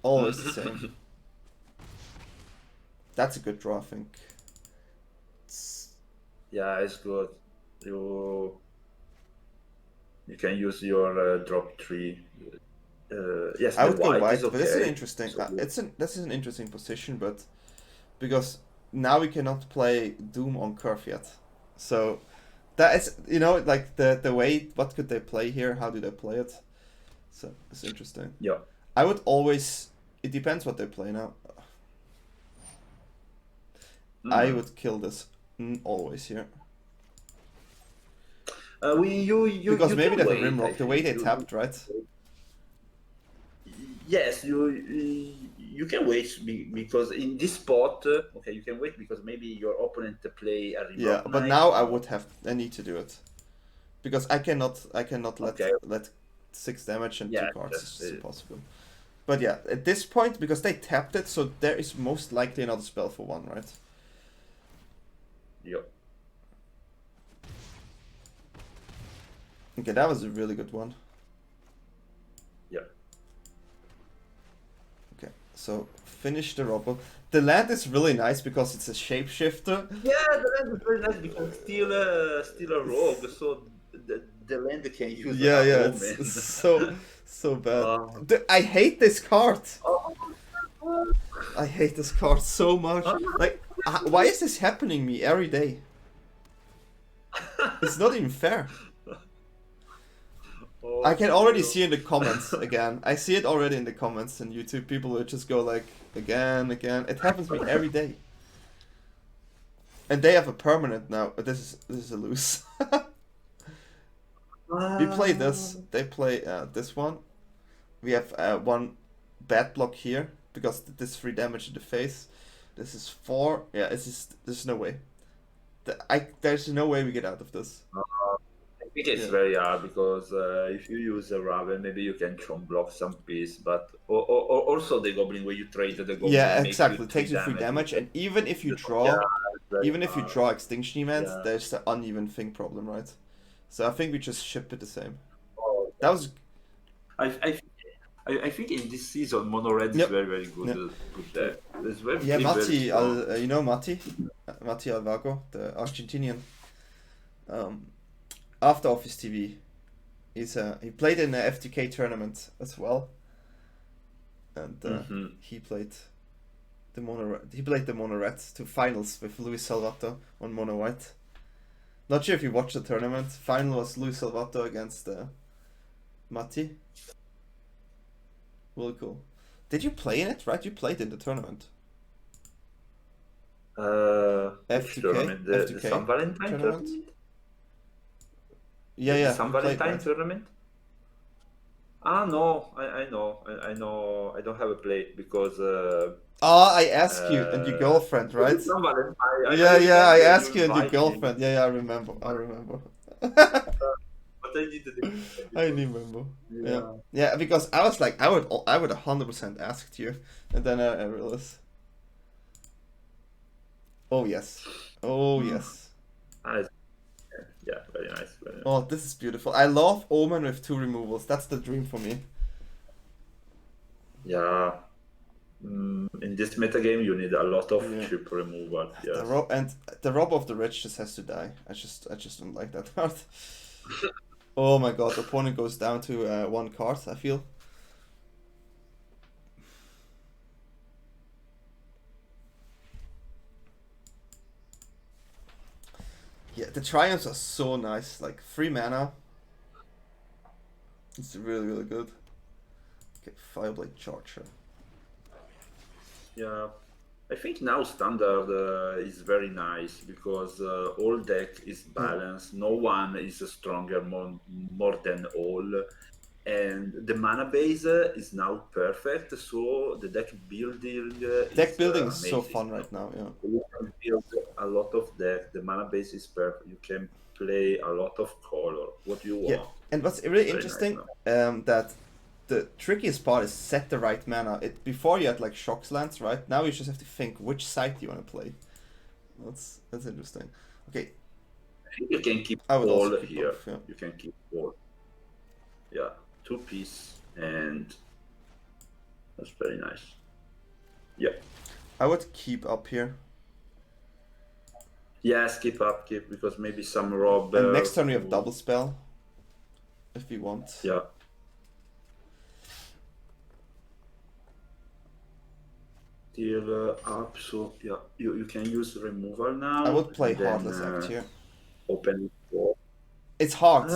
Always the same. That's a good draw, I think. Yeah, it's good. You can use your drop 3. Yes, I the would go white white, is but this is an okay. interesting. So This is an interesting position, but because now we cannot play Doom on curve yet, so that is like the way. What could they play here? How do they play it? So it's interesting. yeah. I would always. It depends what they play now. I would kill this always here. You Maybe can they have a wait. I Rimrock, the way think they tapped, right? yes, you can wait because in this spot, okay, you can wait because maybe your opponent play a Yeah, Rimrock but Knight. now I need to do it. Because I cannot Okay. let 6 damage and 2 Yeah, cards. It's just just impossible. But yeah, at this point, because they tapped it, so there is most likely another spell for 1, right? yeah. Okay, that was a really good one. Yeah. Okay, so finish the Robble. The land is really nice because it's a shapeshifter. Yeah, the land is very nice because still a rogue, so the land can use Yeah, a yeah, Omen. it's so bad. Uh, I hate this card. oh, I hate this card so much. Like, why is this happening me every day? It's not even fair. I can already see in the comments again. I see it already in the comments on YouTube. People will just go like, again. It happens to me every day. And they have a permanent now. This is a lose. We play this. They play this one. We have one bad block here because this 3 damage in the face. This is 4. Yeah, there's no way. There's no way we get out of this. I think it's Yeah. very hard because if you use a Raven, maybe you can chum block some piece, but also the Goblin where you trade the Goblin Yeah, makes exactly. you It takes you 3 damage, and even if you draw, Extinction Event, yeah. there's the uneven thing problem, right? So I think we just ship it the same. Oh, That was I think in this season Mono Red is Yep. very very good. Yep. Good deck. It's very yeah, very Mati. strong. You know Mati, Mati Alvago, the Argentinian. After Office TV, he played in the FTK tournament as well, and he played the Mono Red to finals with Luis Salvato on Mono White. Not sure if you watched the tournament. Final was Luis Salvato against Mati. Really cool. Did you play in it? Right, you played in the tournament. Which tournament? The San Valentine tournament? Yeah. The San Valentine tournament? Ah no, I know. I don't have a play because. I asked you and your girlfriend, right? San Valentine. I asked you and your invite girlfriend. me. Yeah, I remember. But I didn't. I remember. Yeah. Yeah, because I was like, I would 100% asked you, and then I realized. Oh yes. Yeah, very nice. Oh, this is beautiful. I love Omen with 2 removals. That's the dream for me. Yeah. In this metagame, you need a lot of cheap removal. Yes. The Rob of the Rich just has to die. I just don't like that card. Oh my god, opponent goes down to 1 card, I feel. The triumphs are so nice, like 3 mana. It's really, really good. Okay, Fireblade Charger. Yeah, I think now standard is very nice because all deck is balanced. No one is stronger more than all, and the mana base is now perfect. So the deck building Deck building is so amazing. fun right now. Yeah. You can build a lot of deck. The mana base is perfect. You can play a lot of color. What you want. Yeah, and what's really Very interesting, nice that the trickiest part is set the right mana. Before you had like shocks lands, right? Now you just have to think which side you want to play. That's interesting. Okay, I think you can keep I would all also keep here. both, yeah. You can keep all. Yeah, 2-piece, and that's very nice. Yeah. I would keep up here. Yes, keep because maybe some rob. And next turn we have double spell, if you want. Yeah. Still up, so yeah, you can use removal now. I would play and then, Heartless Act here. Open it. It's hard.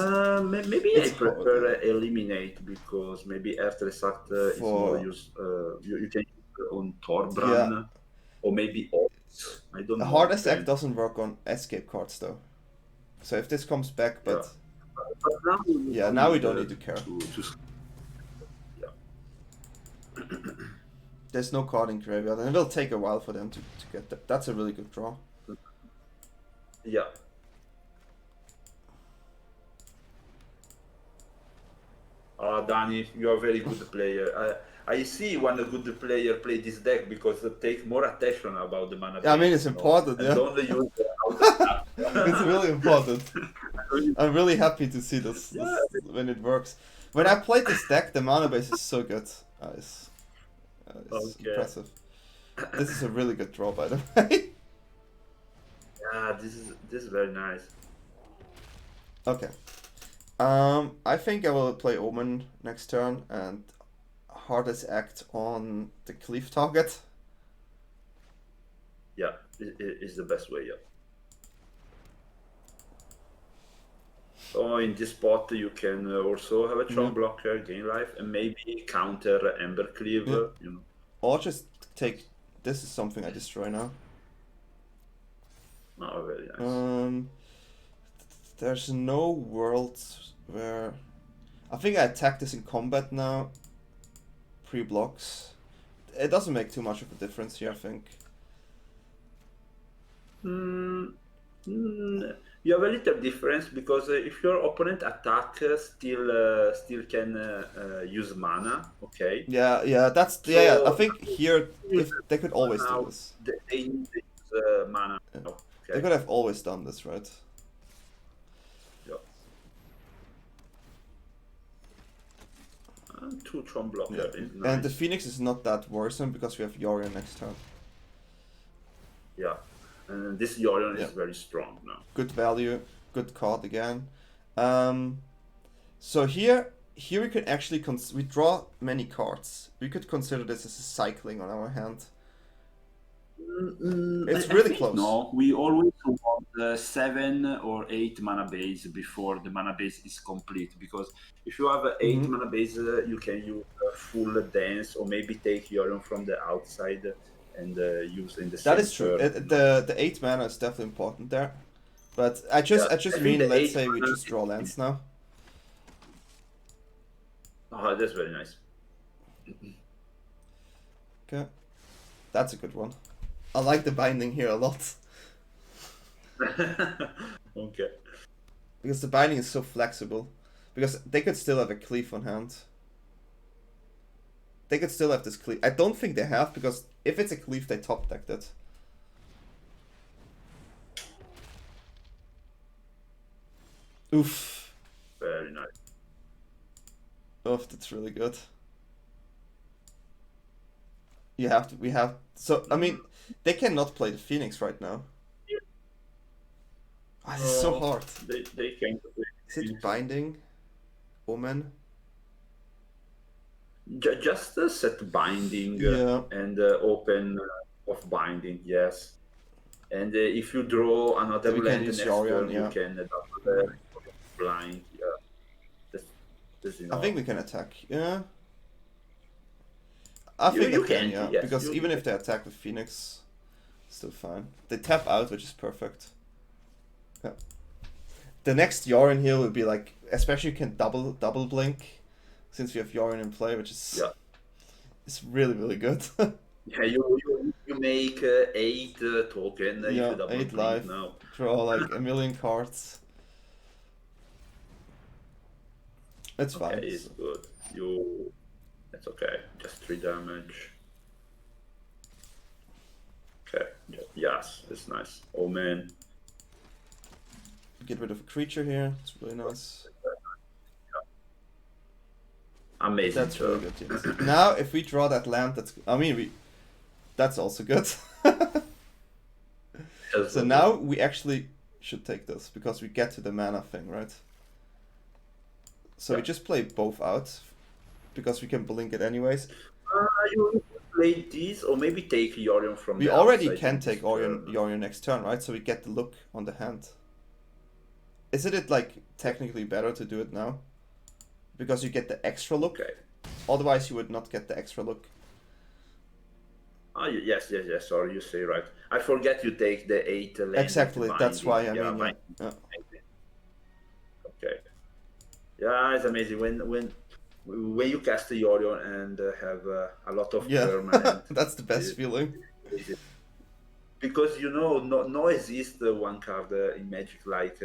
Maybe It's I prefer hard. Eliminate because maybe Heartless Act is more used. You can use it on Torbran or maybe Ops. I don't know. Heartless Act doesn't work on escape cards though. So if this comes back, but now we don't need to care. There's no card in graveyard, and it will take a while for them to get that. That's a really good draw. Yeah. Danny, you are a very good player. I see when a good player play this deck because they take more attention about the mana. Yeah, I mean it's important. Yeah. Don't use It's really important. I'm really happy to see this when it works. When I played this deck, the mana base is so good. It's impressive. This is a really good draw, by the way. Yeah, this is very nice. Okay. I think I will play Omen next turn and Heartless Act on the cleave target. Yeah, it's the best way. Yeah. So in this spot you can also have a Tron blocker, gain life, and maybe counter Embercleave. Yeah. You know. Or just take. This is something I destroy now. Oh, very nice. There's no world where I think I attack this in combat now. Pre-blocks. It doesn't make too much of a difference here, I think. You have a little difference because if your opponent attack still can use mana, okay? Yeah, that's So, yeah. I think here if they could always do this. They need to use mana. Yeah. Okay. They could have always done this, right? Yeah. 2 Tron blocker. Yeah. Is nice. And the Phoenix is not that worrisome because we have Yorion next turn. Yeah. And this Yorion is very strong now. Good value, good card again. So here we could actually we draw many cards. We could consider this as a cycling on our hand. It's really close. No, we always want 7 or 8 mana base before the mana base is complete. Because if you have 8 mana base, you can use full dance or maybe take Yorion from the outside and use in the center. That is true. The 8 mana is definitely important there. But I just mean, let's say we just draw lands now. Oh, that's very nice. Okay, that's a good one. I like the binding here a lot. Okay. Because the binding is so flexible. Because they could still have a cleave on hand. They could still have this cleave. I don't think they have, because if it's a cleave, they top decked it. Oof. Very nice. Oof, that's really good. We have, so, I mean, they cannot play the Phoenix right now. Oh, this is so hard. They can play. Is it binding? Omen? Just set binding and open of binding, yes. And if you draw another So we can land use next Yorion, turn, yeah. you can double the blind. Yeah, that's I think enough. we can attack. Yeah. I think You I can, can, yeah. yes. Because even if they attack with Phoenix, still fine. They tap out, which is perfect. Yeah. The next Yorion here will be like, especially you can double blink, since we have Yorion in play, which is it's really good. Yeah, you make 8 token if Yeah, you double 8 blink life, now. draw like a million cards. It's Okay, fine. it's good. It's okay. Just 3 damage. Okay. Yes, it's nice. Omen. Get rid of a creature here. It's really nice. Amazing. That's really good. Yes. Now, if we draw that land, that's also good. So now we actually should take this because we get to the mana thing, right? So we just play both out because we can blink it anyways. You play this or maybe take Yorion from we the already outside can in this take Yorion next turn, right? So we get the look on the hand. Isn't it like technically better to do it now? Because you get the extra look. Okay. Otherwise you would not get the extra look. Oh, yes. Sorry, you say right. I forget you take the 8 land. Exactly, that's why I mean, yeah. Okay. Yeah, it's amazing when you cast a Yorion and have a lot of permanent. That's the best feeling. Because no exists one card in Magic like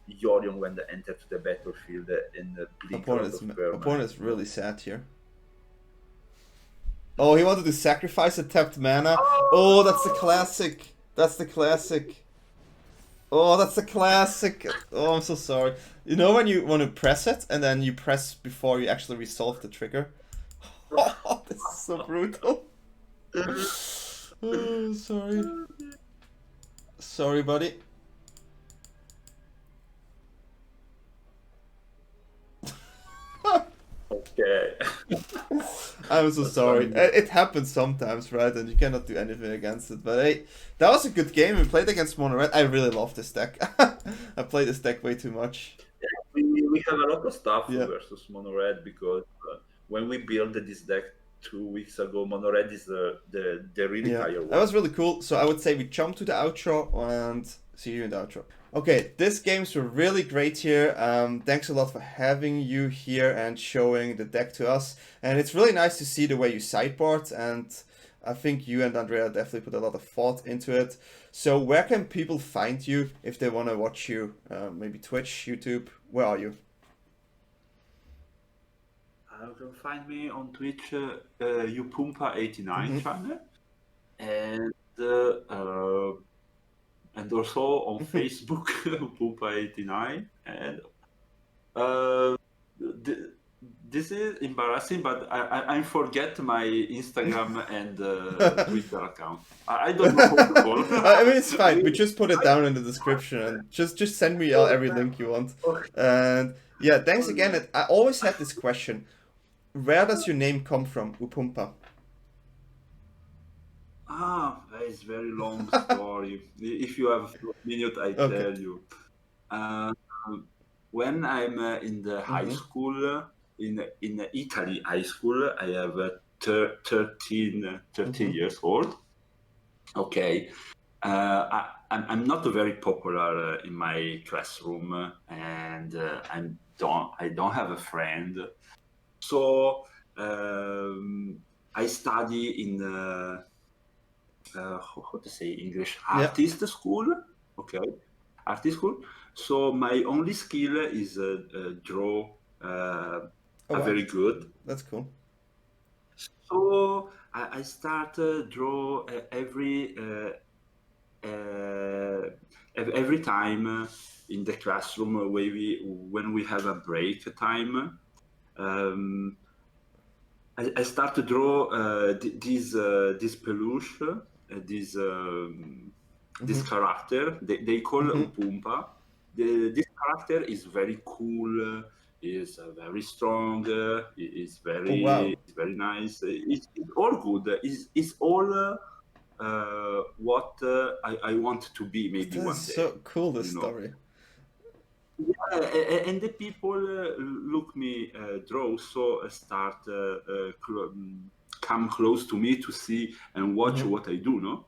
Yorion when they enter to the battlefield and blink a lot of permanent. Opponent is really sad here. Oh, he wanted to sacrifice a tapped mana. Oh, that's the classic. That's the classic. Oh, that's the classic. Oh, I'm so sorry. You know when you want to press it and then you press before you actually resolve the trigger? Oh, this is so brutal. Oh, sorry. Sorry, buddy. Okay. I'm so sorry. It happens sometimes, right? And you cannot do anything against it. But hey, that was a good game. We played against Mono Red. I really love this deck. I play this deck way too much. Yeah, we have a lot of stuff versus Mono Red because when we built this deck 2 weeks ago, Mono Red is the really higher one. That was really cool. So I would say we jump to the outro and see you in the outro. Okay, these games were really great here. Thanks a lot for having you here and showing the deck to us. And it's really nice to see the way you sideboard, and I think you and Andrea definitely put a lot of thought into it. So where can people find you if they want to watch you? Maybe Twitch, YouTube, where are you? You can find me on Twitch, upumpa89 channel, and also on Facebook, upumpa89. And this is embarrassing, but I forget my Instagram and Twitter account. I don't know how to call it. I mean, it's fine. We just put it down in the description, and just send me every link you want. And yeah, thanks again. I always had this question. Where does your name come from, Upumpa? That is a very long story. If you have a few minutes, I tell you. When I'm in the high school, in Italy high school, I have 13 years old. Okay. I'm not very popular in my classroom, and I don't have a friend. So I study in how to say English, artist school. Okay, artist school. So my only skill is draw. Very good. That's cool. So I start draw every time in the classroom when we have a break time. I start to draw this peluche, this character. They call Upumpa. This character is very cool. Is very strong. Is very very nice. It's all good. It's all what I want to be maybe one That's day. so cool, this You know. story. Yeah, and the people look me draw, so start come close to me to see and watch Mhm. what I do, no?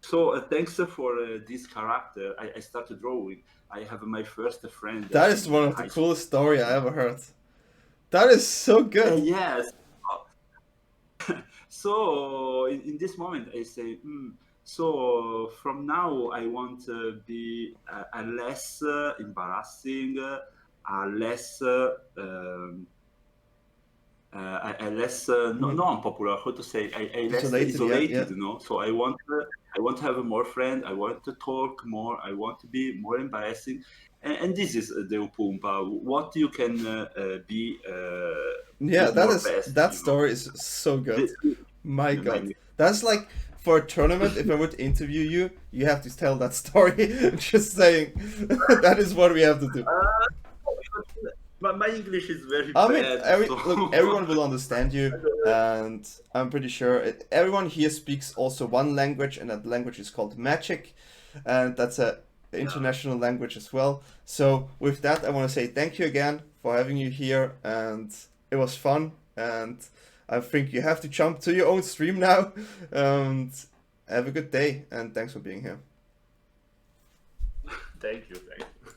So thanks for this character, I started drawing. I have my first friend That is in one of the high school. coolest story I ever heard. That is so good. Yes. So in this moment, I say, so from now I want to be a less embarrassing, a less I less no, Mhm. not unpopular. How to say? I less Isolated, yeah, yeah. isolated. You know. So I want to have more friend. I want to talk more. I want to be more embarrassing. And this is the upumpa. What you can be Yeah, with that more is best. that You know. story is so good. This, My God. my, That's like for a tournament, if I would interview you, you have to tell that story. Just saying. That is what we have to do. my English is very I mean, bad. So look, everyone will understand you, and I'm pretty sure everyone here speaks also one language, and that language is called Magic, and that's a international language as well. So with that, I want to say thank you again for having you here, and it was fun. And I think you have to jump to your own stream now. And have a good day, and thanks for being here. thank you. Thank you.